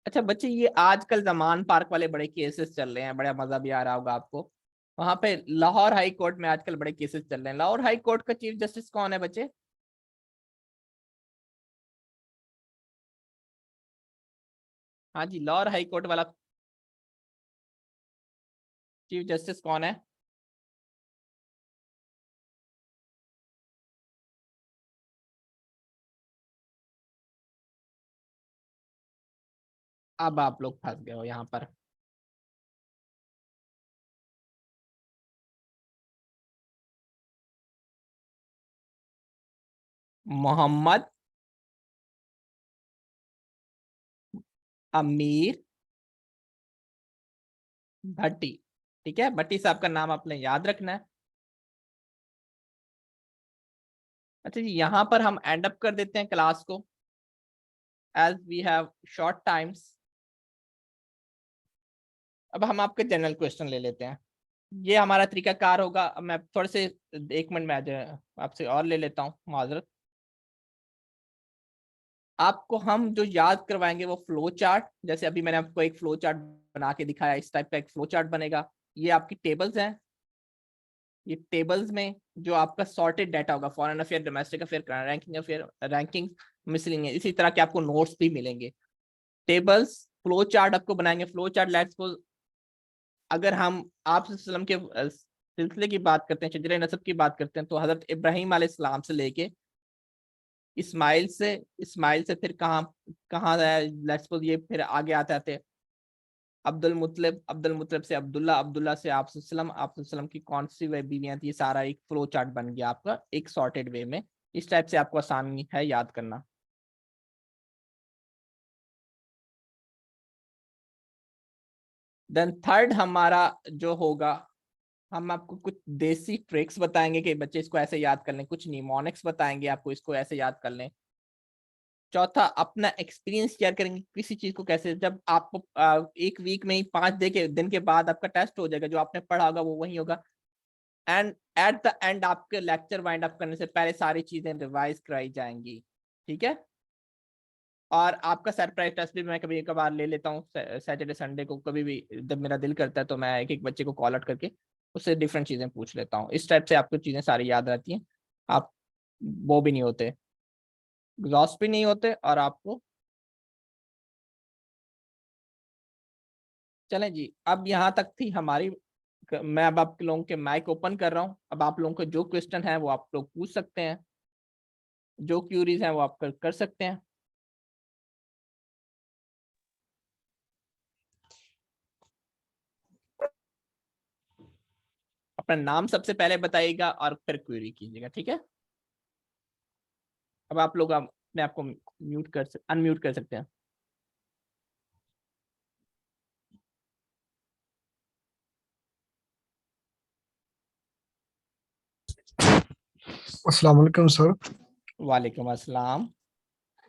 अच्छा बच्चे ये आजकल जमान पार्क वाले बड़े केसेस चल रहे हैं, बड़ा मजा भी आ रहा होगा आपको। वहां पे लाहौर हाई कोर्ट में आजकल बड़े केसेस चल रहे हैं। लाहौर हाई कोर्ट का चीफ जस्टिस कौन है बच्चे? हाँ जी, लाहौर हाई कोर्ट वाला चीफ जस्टिस कौन है? अब आप लोग फंस गए हो यहाँ पर। मोहम्मद अमीर भट्टी। ठीक है, भट्टी साहब का नाम आपने याद रखना है। अच्छा जी यहाँ पर हम एंड अप कर देते हैं क्लास को, as we have short times. अब हम आपके जनरल क्वेश्चन ले लेते हैं। ये हमारा तरीकाकार होगा। अब मैं थोड़े से 1 मिनट में आज आपसे और ले लेता हूँ माजरत। आपको हम जो याद करवाएंगे वो फ्लो चार्ट, जैसे अभी मैंने आपको एक फ्लो चार्ट बना के दिखाया, इस टाइप का एक फ्लो चार्ट बनेगा। ये आपकी टेबल्स हैं। ये टेबल्स में जो आपका सॉर्टेड डाटा होगा, foreign affair, domestic affair, ranking affair, ranking मिसलिंग, इसी तरह के आपको नोट्स भी मिलेंगे। टेबल्स, फ्लो चार्ट आपको बनाएंगे। फ्लो चार्ट लेट्स सपोज अगर हम आप सल्लम के सिलसिले की बात करते हैं, शजरे नसब की बात करते हैं, तो हजरत इब्राहिम अलैहिस्सलाम से लेके इस्माइल से फिर कहाँ कहाँ लेट्स सपोज ये फिर आगे आते आते अब्दुल मुतलिब से अब्दुल्ला, अब्दुल्ला से आप सल्लम, आप सल्लम की कौन सी वे बीवियां थी, सारा एक फ्लो चार्ट बन गया आपका एक सॉर्टेड वे में। इस टाइप से आपको आसानी है याद करना। देन थर्ड हमारा जो होगा, हम आपको कुछ देसी ट्रिक्स बताएंगे कि बच्चे इसको ऐसे याद कर लें, कुछ निमोनिक्स बताएंगे आपको इसको ऐसे याद कर लें। चौथा अपना एक्सपीरियंस शेयर करेंगे किसी चीज को कैसे, जब आप एक वीक में ही 5 दिन के बाद आपका टेस्ट हो जाएगा, जो आपने पढ़ा होगा वो वही होगा। एंड एट द एंड आपके लेक्चर वाइंड अप करने से पहले सारी चीजें रिवाइज कराई जाएंगी। ठीक है। और आपका सरप्राइज टेस्ट भी मैं कभी कभार ले लेता हूँ सैटरडे संडे को, कभी भी जब मेरा दिल करता है तो मैं एक एक बच्चे को कॉल आउट करके उससे डिफरेंट चीजें पूछ लेता हूँ। इस टाइप से आपको चीजें सारी याद रहती हैं, आप वो भी नहीं होते, एग्जॉस्ट भी नहीं होते, और आपको चलें जी। अब यहाँ तक थी हमारी, मैं अब आप लोगों के माइक ओपन कर रहा हूँ। अब आप लोगों को जो क्वेश्चन है वो आप लोग पूछ सकते हैं, जो क्यूरीज हैं वो आप कर सकते हैं। अपना नाम सबसे पहले बताइएगा और फिर क्वेरी कीजिएगा, ठीक है। अब आप लोग अपने आपको अनम्यूट कर सकते हैं। अस्सलाम वालेकुम सर। वालेकुम अस्सलाम।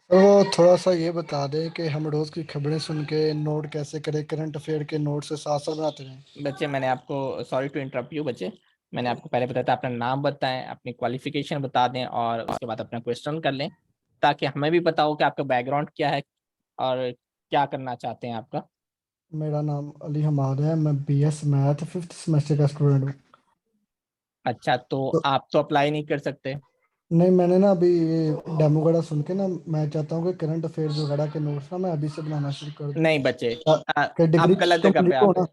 सर वो थोड़ा सा ये बता दें कि हम रोज की खबरें सुन के नोट कैसे करें, करंट अफेयर के नोट से साथ साथ बनाते रहें। बच्चे मैंने आपको, सॉरी टू इंटरप्ट यू बच्चे, मैंने आपको पहले बताया था अपना नाम बताएं, अपनी क्वालिफिकेशन बता दें और उसके बाद अपना क्वेश्चन कर लें, ताकि हमें भी पता हो कि आपका बैकग्राउंड क्या है और क्या करना चाहते हैं आपका। मेरा नाम अली हमाद है, मैं बीएस मैथ 5th सेमेस्टर का स्टूडेंट हूँ। अच्छा, तो तो आप तो अप्लाई नहीं कर सकते। नहीं, मैंने ना अभी डेमो वगैरह सुन के ना मैं चाहता हूँ कि करंट अफेयर्स वगैरह के नोट्स ना मैं अभी से बनाना शुरू कर दूँ नहीं बच्चे, कि डिग्री आप गलत जगह पे कंप्लीट आ हो गए। ना।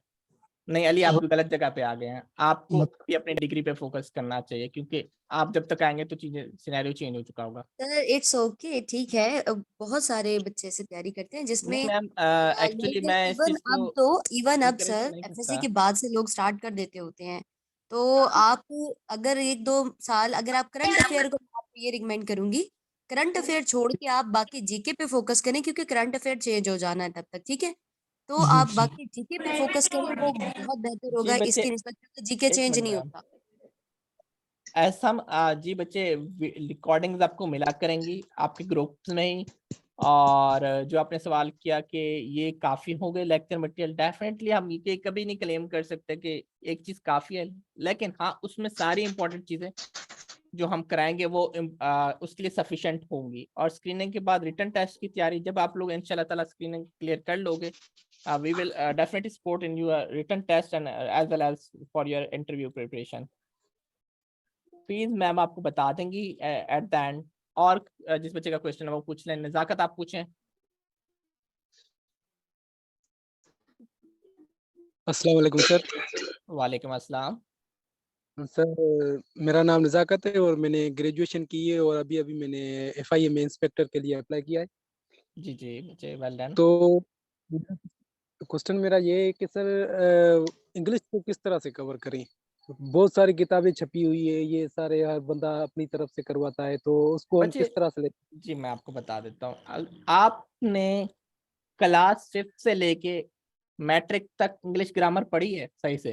नहीं अली, आप गलत जगह पे आ गए हैं। आपको मत, भी अपनी डिग्री पे फोकस करना चाहिए, क्योंकि आप जब तक आएंगे तो चीजें सिनेरियो चेंज हो चुका होगा। सर इट्स ओके, ठीक है। बहुत सारे बच्चे ऐसे तैयारी करते हैं नहीं जिसमें मैम, एक्चुअली लेकिन मैं इस चीज को इवन अब इनकरेज सर नहीं एफएससी करता। के बाद से लोग स्टार्ट कर देते होते हैं। तो आप अगर एक दो साल अगर आप करंट अफेयर को, मैं आपको ये रिकमेंड करूंगी, करंट अफेयर छोड़ के आप बाकी जीके पे फोकस करें, क्योंकि करंट अफेयर चेंज हो जाना है तब तक, ठीक है। तो जी आप जी बाकी जीके पे फोकस करें, वो बहुत बेहतर जी होगा बच्चे, इसकी निस्बत, क्योंकि जीके एक चेंज मिनट नहीं मैम, होता। ऐसा जी बच्चे, रिकॉर्डिंग्स आपको मिला करेंगी आपके ग्रुप्स में ही। और जो आपने सवाल किया कि ये काफी हो गए लेक्चर मटेरियल, डेफिनेटली हम ये कभी नहीं क्लेम कर सकते कि एक चीज काफी है, लेकिन हाँ उसमें सारी इंपॉर्टेंट चीजें जो हम कराएंगे वो उसके लिए सफिशिएंट होंगी। और स्क्रीनिंग के बाद रिटन टेस्ट की तैयारी, जब आप लोग इंशाल्लाह ताला स्क्रीनिंग क्लियर कर लोगे, we will definitely support in your written test and as well as for your interview preparation. Fees ma'am आपको बता देंगी एट द एंड। और जिस बच्चे का क्वेश्चन है वो पूछ लें। नजाकत आप पूछें। अस्सलाम वालेकुम सर। वालेकुम अस्सलाम। सर मेरा नाम नज़ाकत है और मैंने ग्रेजुएशन की है और अभी अभी मैंने एफआईए में इंस्पेक्टर के लिए अप्लाई किया है। जी जी बच्चे, वेल डन। तो क्वेश्चन मेरा ये है कि सर इंग्लिश को किस तरह से कवर करें। बहुत सारी किताबें छपी हुई है, ये सारे हर बंदा अपनी तरफ से करवाता है, तो उसको हम बच्चे किस तरह से ले। जी मैं आपको बता देता हूँ। आपने क्लास 5th से लेके मैट्रिक तक इंग्लिश ग्रामर पढ़ी है सही से?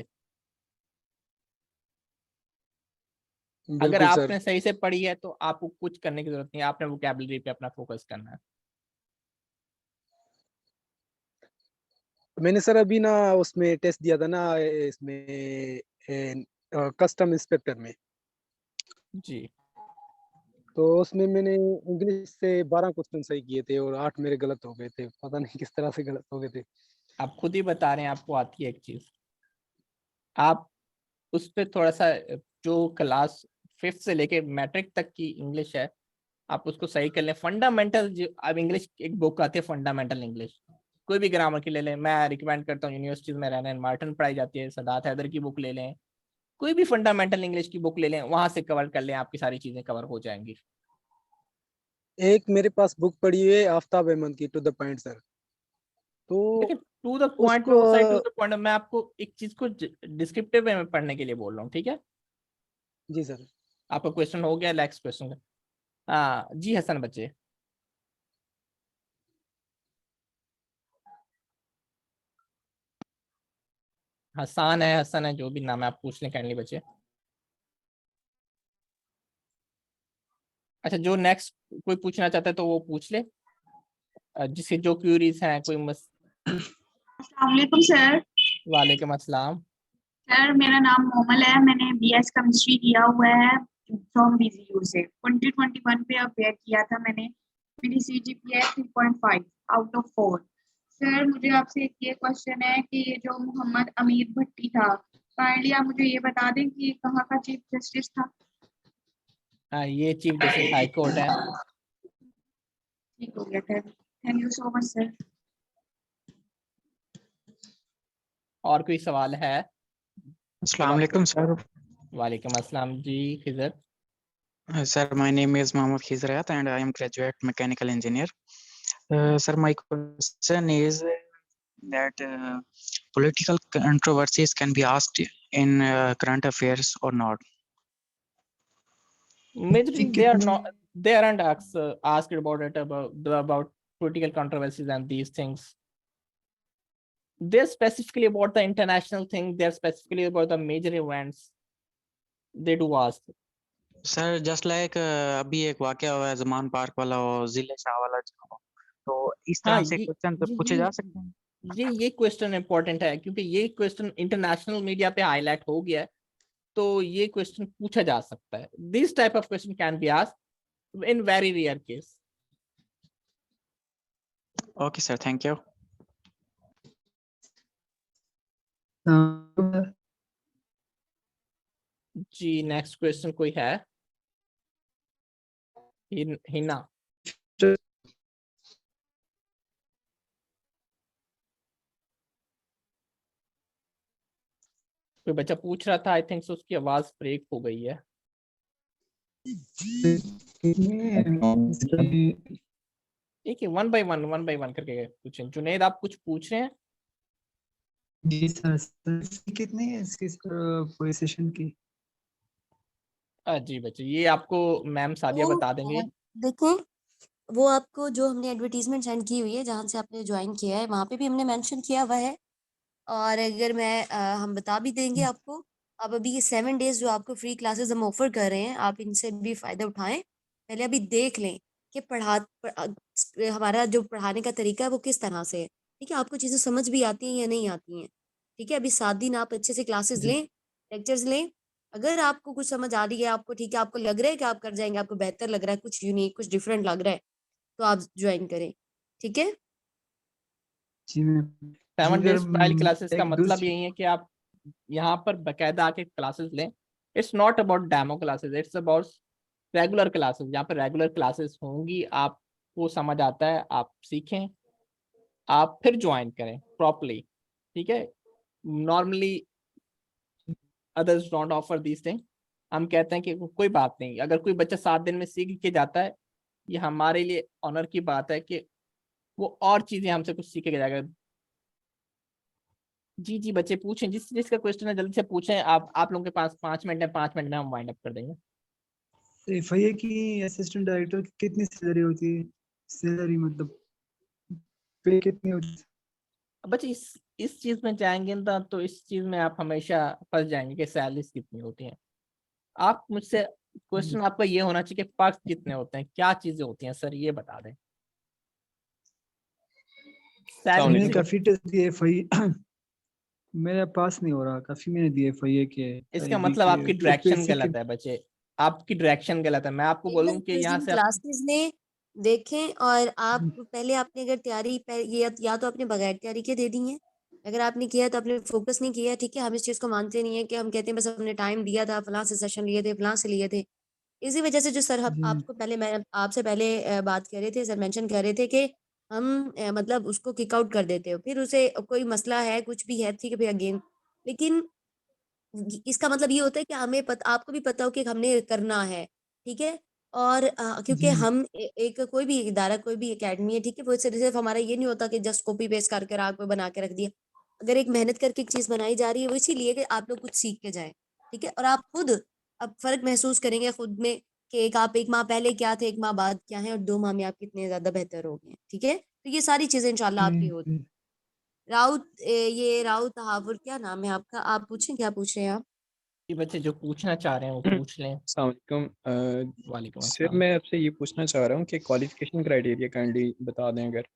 अगर बिल्कुल सर। आपने सही से पढ़ी है तो आपको कुछ करने की जरूरत नहीं है, आपने वोकैबुलरी पे अपना फोकस करना है। मैंने सर अभी ना उसमें टेस्ट दिया था ना, इसमें कस्टम इंस्पेक्टर में, जी तो उसमें मैंने इंग्लिश से 12 क्वेश्चन सही किए थे और 8 मेरे गलत हो गए थे। पता नहीं किस तरह से गलत हो गए थे। आप खुद ही बता रहे हैं आपको आती है एक चीज, आप उस पर थोड़ा सा, जो क्लास 5th से लेके मैट्रिक तक की इंग्लिश है आप उसको सही कर लें। फंडामेंटल जो अब इंग्लिश एक बुक आती है फंडामेंटल इंग्लिश, कोई भी ग्रामर की ले लें, मैं रिकमेंड करता हूँ यूनिवर्सिटीज में रहना, मार्टिन पढ़ाई जाती है, सदात हैदर की बुक ले लें, कोई भी फंडामेंटल इंग्लिश की बुक ले लें, वहां से कवर कर लें, आपकी सारी चीजें कवर हो जाएंगी। एक मेरे पास बुक पड़ी हुई है आफ्ताब अहमद की, टू द पॉइंट सर। तो लेकिन टू द पॉइंट में, उसको वो साइड टू द पॉइंट, मैं आपको एक चीज को डिस्क्रिप्टिव वे में पढ़ने के लिए बोल रहा हूँ, ठीक है। जी सर। आपका क्वेश्चन हो गया, नेक्स्ट क्वेश्चन। हाँ जी हसन बच्चे। हसान है, हसन है, जो भी नाम है आप पूछ लें काइंडली बच्चे। अच्छा, जो नेक्स्ट कोई पूछना चाहता है तो वो पूछ ले, जिसके जो क्यूरीज हैं कोई अस्सलाम वालेकुम सर। वालेकुम अस्सलाम। सर मेरा नाम मोमल है, मैंने बीएस केमिस्ट्री किया हुआ है फ्रॉम बीजीयू से। 2021 पे अपेयर किया था मैंने, मेरी CGPA है 3.5 आउट ऑफ 4। सर मुझे आपसे एक ये क्वेश्चन है कि ये जो मोहम्मद अमीर भट्टी था, काइंडली आप मुझे ये बता दें कि ये कहाँ का चीफ जस्टिस था। हाँ, ये चीफ जस्टिस हाई कोर्ट है। ठीक हो गया, thank you so much sir. और कोई सवाल है? अस्सलाम वालेकुम सर। वालेकुम अस्सलाम जी Khizr. Sir, my name is Mohammad Khizrayat and I am graduate mechanical engineer. Sir, my question is that political controversies can be asked in current affairs or not? Majorly, they are not. They aren't asked about it about political controversies and these things. They're specifically about the international thing. They're specifically about the major events. They do ask. Sir, just like अभी एक वाकया हुआ है ज़मान park वाला और जिले शाह वाला, तो इस तरह हाँ, से क्वेश्चन तो पूछे जा सकते हैं। ये क्वेश्चन इंपॉर्टेंट है क्योंकि ये क्वेश्चन इंटरनेशनल मीडिया पे हाईलाइट हो गया है, तो ये क्वेश्चन पूछा जा सकता है। This type of question can be asked in very rare case. Okay sir, thank you. जी नेक्स्ट क्वेश्चन कोई है? हिना। कोई बच्चा पूछ रहा था, आई थिंक सो उसकी आवाज ब्रेक हो गई है। ठीक है, वन बाय वन करके पूछें। जुनेद आप कुछ पूछ रहे हैं? जी सर, कितनी है इसकी पोजीशन की? जी बच्चे, ये आपको मैम सादिया बता देंगे। देखें, वो आपको जो हमने एडवर्टीजमेंट सेंड की हुई है जहाँ से आपने ज्वाइन किया है, वहाँ पे भी हमने मेंशन किया हुआ है। और अगर मैं हम बता भी देंगे आपको, अब अभी ये 7 डेज जो आपको फ्री क्लासेस हम ऑफर कर रहे हैं, आप इनसे भी फ़ायदा उठाएं। पहले अभी देख लें कि हमारा जो पढ़ाने का तरीका है वो किस तरह से है। ठीक है, आपको चीज़ें समझ भी आती हैं या नहीं आती हैं। ठीक है, अभी 7 दिन आप अच्छे से क्लासेस लें, लेक्चर्स लें। अगर आपको कुछ समझ आ रही है, आपको ठीक है, आपको लग रहा है कि आप कर जाएंगे, आपको बेहतर लग रहा है, कुछ यूनिक, कुछ डिफरेंट लग रहा है, तो आप ज्वाइन करें। ठीक है, जी मैम। 7 डेज ट्रायल अगर क्लासेस का एक मतलब दूसरी यही है कि आप यहाँ पर बकायदा आके क्लासेस लें। It's not about demo classes, it's about regular classes. यहाँ पर रेगुलर क्लासेस होंगी, आपको समझ आता है, आप सीखें, आप फिर ज्वाइन करें प्रॉपरली। ठीक है, normally others don't offer these thing. हम कहते हैं कि कोई बात नहीं, अगर कोई बच्चा 7 दिन में सीख के जाता है, ये हमारे लिए ऑनर की बात है कि वो और चीजें हमसे कुछ सीख के जाएगा। जी जी बच्चे पूछें, जिसका क्वेश्चन है जल्दी से पूछें। आप लोगों के पास 5 मिनट है, 5 मिनट में हम वाइंड अप कर देंगे। FIA की असिस्टेंट डायरेक्टर की कितनी सैलरी होती है? सैलरी मतलब पे कितनी होती है? बच्चे इस चीज में जाएंगे ना, तो इस चीज में आप हमेशा फंस जाएंगे कि सैलरीज कितनी होती हैं। आप मुझसे क्वेश्चन आपका ये होना चाहिए कि पर्क्स कितने होते हैं, क्या चीजें होती हैं सर, ये बता दें। मैंने सैलरी काफी टेस्ट दिए FIA, मेरे पास नहीं हो रहा। काफी मैंने दिए FIA के, इसका IB मतलब के, आपकी डायरेक्शन UPSC गलत के। है बच्चे, आपकी डायरेक्शन गलत है। मैं आपको बोलूँ कि यहाँ से क्लासेस लें, देखें। और आप पहले आपने अगर तैयारी ये या तो आपने बगैर तैयारी के दे दी है, अगर आपने किया तो आपने फोकस नहीं किया। ठीक है, हम इस चीज़ को मानते नहीं है कि हम कहते हैं बस हमने टाइम दिया था, फलां से सेशन लिए थे, फलां से लिए थे। इसी वजह से जो सर जी आपको पहले, मैं आपसे पहले बात कर रहे थे, सर मेंशन कर रहे थे कि हम मतलब उसको किक आउट कर देते हो, फिर उसे कोई मसला है, कुछ भी है, ठीक है, फिर अगेन। लेकिन इसका मतलब ये होता है कि हमें आपको भी पता हो कि हमने करना है। ठीक है, और क्योंकि जी हम एक कोई भी इदारा, कोई भी एकेडमी है, ठीक है, वो सिर्फ हमारा ये नहीं होता कि जस्ट कॉपी पेस्ट करके रात में बना के रख दिया। अगर एक मेहनत करके एक चीज बनाई जा रही है, वो इसीलिए कि आप लोग कुछ सीख के जाएं। ठीक है, और आप खुद अब फर्क महसूस करेंगे खुद में कि आप 1 माह पहले क्या थे, 1 माह बाद क्या है, और 2 माह में आप कितने ज्यादा बेहतर हो गए। ठीक है, तो ये सारी चीजें इंशाल्लाह आपकी होती। जी। ये राउत हाफुर, क्या नाम है आपका? आप पूछें, क्या पूछ रहे हैं आप? ये बच्चे जो पूछना चाह रहे हैं वो पूछ लें। अस्सलाम वालेकुम। वालेकुम सर अस्सलाम। मैं आपसे ये पूछना चाह रहा हूँ कि क्वालिफिकेशन क्राइटेरिया काइंडली बता दें अगर।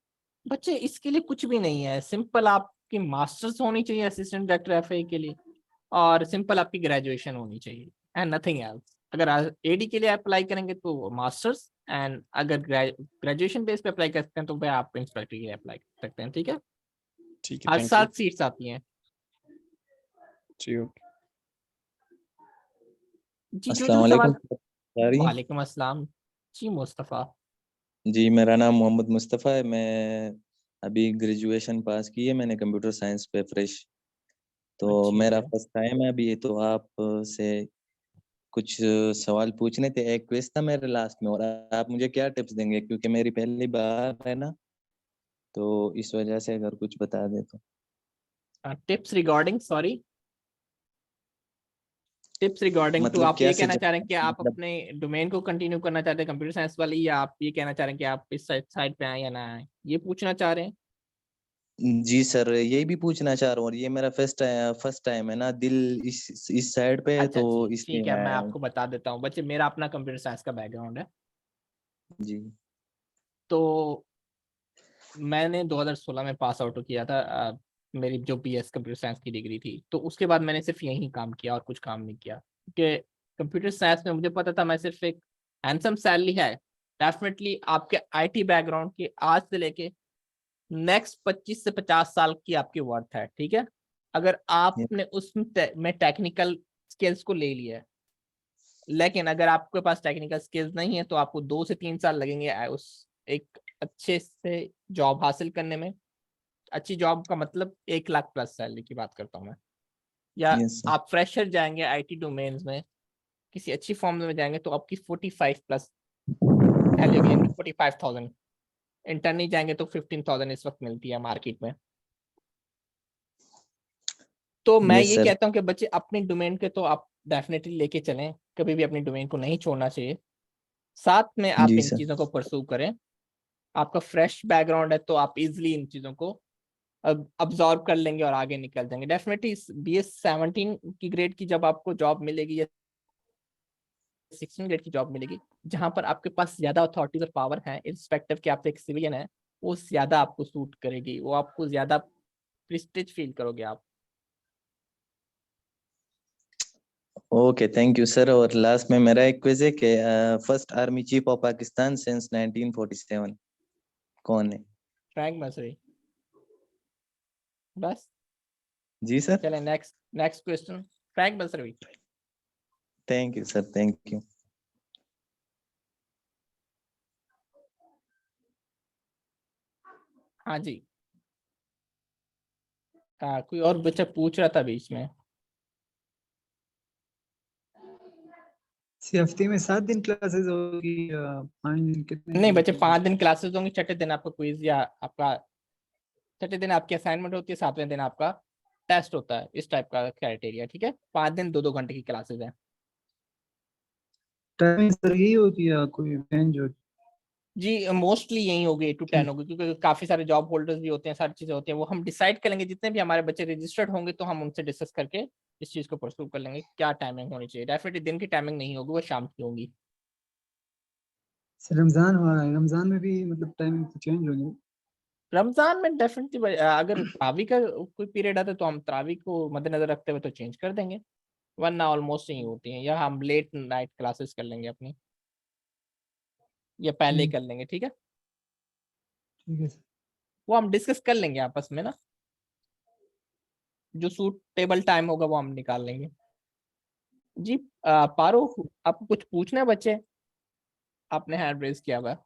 बच्चे इसके लिए कुछ भी नहीं है, सिंपल आपकी मास्टर्स होनी चाहिए असिस्टेंट डायरेक्टर FIA के लिए, और सिंपल आपकी ग्रेजुएशन होनी चाहिए एंड नथिंग एल्स। अगर AD के लिए अप्लाई करेंगे तो मास्टर्स, एंड अगर ग्रेजुएशन बेस पे अप्लाई करते हैं तो भाई आप इंस्पेक्टर के लिए अप्लाई कर सकते हैं, ठीक है। ठीक है, आज थैंक यू 7 सीट्स आती हैं जी। ओके, जी। जो अस्सलाम जो सवाल, वालेकुम सारी। वालेकुम अस्सलाम जी मुस्तफ़ा। जी मेरा नाम मोहम्मद मुस्तफ़ा है। मैं अभी ग्रेजुएशन पास की है मैंने कंप्यूटर साइंस पे फ्रेश। तो अच्छी मेरा है। फर्स्ट टाइम है अभी, तो आप से कुछ सवाल पूछने थे। एक क्विज था मेरे लास्ट में, और आप मुझे क्या टिप्स देंगे क्योंकि मेरी पहली बार है ना, तो इस वजह से अगर कुछ बता दे तो। Tips regarding, sorry, tips regarding to मतलब आप क्या ये कहना चाह रहे हैं कि सजेशन, आप मतलब अपने डोमेन को कंटिन्यू करना चाहते हैं कंप्यूटर साइंस वाली, या आप ये कहना चाह रहे हैं कि आप इस साइड पे आए या ना आए, ये पूछना चाह रहे हैं? जी सर, यही भी पूछना चाह रहा हूँ। और ये मेरा फर्स्ट टाइम है ना, दिल इस साइड पे है, अच्छा तो जी ठीक इसलिए है, मैं आया हूँ। आपको बता देता हूँ बच्चे, मेरा अपना कंप्यूटर साइंस का बैकग्राउंड है। जी तो मैंने 2016 में पास आउट किया था, मेरी जो बीएस कंप्यूटर साइंस की डिग्री थी। तो उसके बाद मैंने सिर्फ यही काम किया और कुछ काम नहीं किया, क्योंकि कंप्यूटर साइंस में मुझे पता था मैं सिर्फ एक हैंडसम सैलरी है डेफिनेटली आपके आईटी बैकग्राउंड की आज से लेके नेक्स्ट 25 से 50 साल की आपकी वर्थ है, ठीक है। अगर आपने उसमें टेक्निकल स्किल्स को ले लिया है, लेकिन अगर आपके पास टेक्निकल स्किल्स नहीं है तो आपको 2 से 3 साल लगेंगे उस एक अच्छे से जॉब हासिल करने में। अच्छी जॉब का मतलब 1 लाख प्लस सैलरी की बात करता हूँ मैं। या यस सर। आप फ्रेशर जाएंगे आईटी डोमेन्स में, किसी अच्छी फॉर्म में जाएंगे तो आपकी 45 प्लस सैलरी होगी, यानी 45,000। इंटर्नी जाएंगे तो 15,000 इस वक्त मिलती है मार्केट में। तो मैं यस ये सर। कहता हूँ कि बच्चे अपने डोमेन के तो आप डेफिनेटली लेके चलें, कभी भी अपनी डोमेन को नहीं छोड़ना चाहिए। साथ में आप जी इन सर। चीजों को परस्यू करें। आपका फ्रेश बैकग्राउंड है तो आप इजिली इन चीजों को अब्सॉर्ब कर लेंगे और आगे निकल जाएंगे डेफिनेटली। BS 17 की ग्रेड की जब आपको जॉब मिलेगी या 16 ग्रेड की जॉब मिलेगी, जहां पर आपके पास ज्यादा अथॉरिटीज और पावर है इर्रिस्पेक्टिव कि आप एक सिविलियन है, वो ज्यादा आपको सूट करेगी, वो आपको ज्यादा प्रेस्टीज फील करोगे आप। Okay, thank you sir. और लास्ट में मेरा एक क्विज है कि first army chief of Pakistan since 1947 कौन है? फ्रैंक मसरी। बस जी सर। चलें, नेक्स्ट क्वेश्चन। फ्रैंक मसरी। Thank you sir, thank you. हाँ जी, कोई और बच्चा पूछ रहा था बीच में। इसी हफ्ते में 7 दिन क्लासेस होगी या 5 दिन, कितने नहीं दिन बच्चे, होगी? 5 दिन क्लासेस होंगी, छठे दिन आपका क्विज या आपका, छठे दिन आपकी असाइनमेंट होती है, 7वें दिन आपका टेस्ट होता है। इस टाइप का क्राइटेरिया, ठीक है। 5 दिन 2-2 घंटे की क्लासेस हैं। टाइमिंग सर यही होती है या कोई रेंज होती जी मोस्टली यही होगी, 8 to 10 होगी, क्योंकि काफी सारे जॉब होल्डर्स भी होते हैं, सारी चीजें होती हैं। वो हम डिसाइड करेंगे, जितने भी हमारे बच्चे रजिस्टर्ड होंगे तो हम उनसे डिस्कस करके इस चीज को परस्यू कर लेंगे क्या टाइमिंग होनी चाहिए। डेफिनेटली दिन की टाइमिंग नहीं होगी, वो शाम की होगी। सर? रमजान हो रहा है, रमजान में भी मतलब टाइमिंग तो चेंज होगी। रमजान में डेफिनेटली अगर तरावी का कोई पीरियड आता है तो हम तरावी को मद्देनजर रखते हुए तो चेंज कर देंगे, वरना ऑलमोस्ट यही होती है। या हम लेट नाइट क्लासेस कर लेंगे अपनी, या पहले ही कर लेंगे, ठीक है। ठीक है सर। वो हम डिस्कस कर लेंगे आपस में ना, जो सूटेबल टाइम होगा वो हम निकाल लेंगे। जी पारो, आपको कुछ पूछना है बच्चे? आपने हैंड रेज किया हुआ है।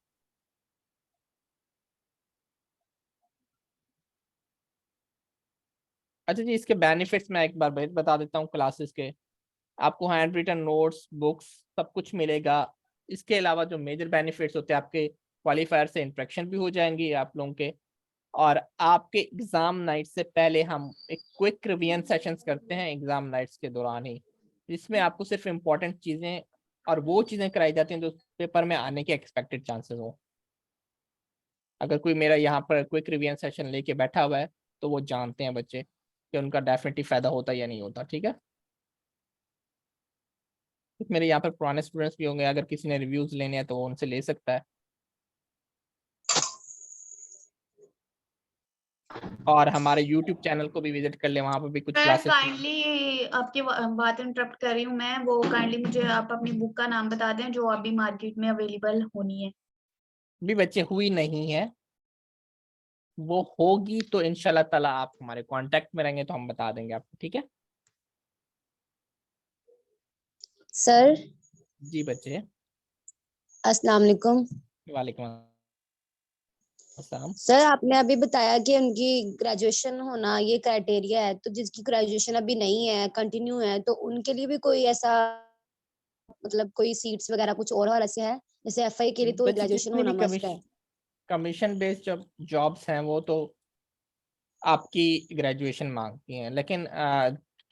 अच्छा जी, इसके बेनिफिट्स मैं एक बार बता देता हूँ क्लासेस के। आपको हैंड रिटन नोट्स, बुक्स, सब कुछ मिलेगा। इसके अलावा जो मेजर बेनिफिट्स होते हैं, आपके क्वालिफायर से इंट्रैक्शन भी हो जाएंगी आप लोगों के। और आपके एग्जाम नाइट से पहले हम एक क्विक रिवीजन सेशंस करते हैं एग्जाम नाइट्स के दौरान ही, जिसमें आपको सिर्फ इम्पोर्टेंट चीजें और वो चीजें कराई जाती हैं जो पेपर में आने के एक्सपेक्टेड चांसेस हो। अगर कोई मेरा यहाँ पर क्विक रिवीजन सेशन लेके बैठा हुआ है तो वो जानते हैं बच्चे कि उनका डेफिनेटली फायदा होता है या नहीं होता, ठीक है। कुछ मेरे यहाँ पर पुराने स्टूडेंट्स भी होंगे, अगर किसी ने रिव्यूज लेने हैं तो वो उनसे ले सकता है। और हमारे YouTube चैनल को भी विजिट कर ले, वहां पे भी कुछ सर क्लासेस। काइंडली आपकी बात इंटरप्ट कर रही हूँ मैं, वो काइंडली मुझे आप अपनी बुक का नाम बता दें जो अभी मार्केट में अवेलेबल होनी है। भी बच्चे हुई नहीं है, वो होगी तो इंशाल्लाह ताला आप हमारे कांटेक्ट में रहेंगे तो हम बता देंगे आपको, ठीक है। सर जी बच्चे, अस्सलाम वालेकुम। वालेकुम अस्सलाम। सर आपने अभी बताया कि उनकी ग्रेजुएशन होना ये क्राइटेरिया है, तो जिसकी ग्रेजुएशन अभी नहीं है, कंटिन्यू है, तो उनके लिए भी कोई ऐसा मतलब कोई सीट्स वगैरह कुछ और ऐसे है? जैसे एफआई के लिए तो बच्चे ग्रेजुएशन जितने होना भी मस्ट है। कमीशन बेस्ड जॉब्स हैं वो तो आपकी ग्रेजुएशन मांगती हैं, लेकिन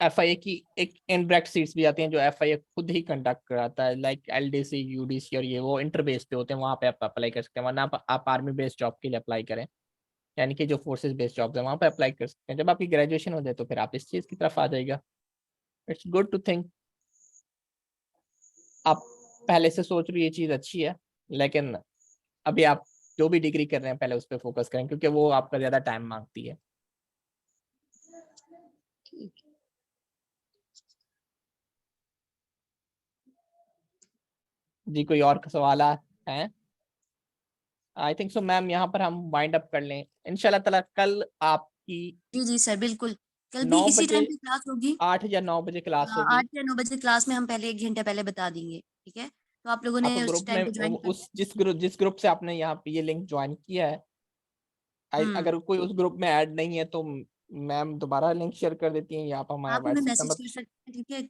एफआईए की एक इनब्रैक्ट सीट्स भी आती हैं जो एफआईए खुद ही कंडक्ट कराता है, लाइक एलडीसी, यूडीसी, और ये वो इंटर बेस पे होते हैं, वहां पे आप अप्लाई कर सकते हैं। वरना आप आर्मी बेस्ड जॉब के लिए अप्लाई करें, यानी कि जो फोर्सेस बेस्ड जॉब्स है वहां पे अप्लाई कर सकते हैं। जब आपकी ग्रेजुएशन हो जाए तो फिर आप इस चीज की तरफ आ जाएगा। इट्स गुड टू थिंक, आप पहले से सोच रही ये चीज अच्छी है, लेकिन अभी आप जो भी डिग्री कर रहे हैं पहले उस पर फोकस करें, क्योंकि वो आपका ज्यादा टाइम मांगती है। जी कोई और सवाल हैं? आई थिंक सो मैम, यहाँ पर हम वाइंड अप कर लें इंशाल्लाह ताला। कल आपकी जी जी सर बिल्कुल, कल भी 9 इसी बजे टाइम पे क्लास होगी। 8 या 9 बजे क्लास होगी। 8 या 9 बजे क्लास में हम पहले 1 घंटा पहले बता देंगे, ठीक है? तो आप लोगों आप ने उस ग्रुप में टाइम पे ज्वाइन कर उस जिस ग्रुप से आपने यहाँ पे ये लिंक ज्वाइन किया है, हम्म, अगर कोई उस ग्रुप में ऐड नहीं है तो मैम दोबारा लिंक शेयर कर देती हैं, या आप हमारा आप हमें व्हाट्सएप मैसेज नंबर, कर सकते हैं, ठीक है?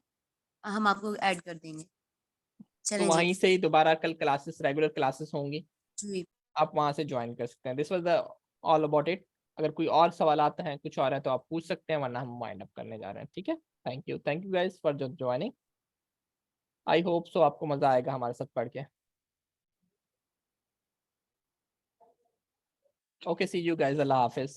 हम आपको ऐड कर देंगे। तो चलें जी। वहीं से ही दोबारा कल क्लासेस, रेगुलर क्लासेस होंगी, जी आप वहां से ज्वाइन कर सकते हैं। This was the all about it. अगर कोई और सवाल आते हैं, कुछ और है तो आप पूछ सकते हैं, वरना हम वाइंड अप करने जा रहे हैं, ठीक है। Thank you guys for joining. I hope so आपको मजा आएगा हमारे साथ पढ़ के। ओके, सी यू गाइस, अल्लाह हाफिज।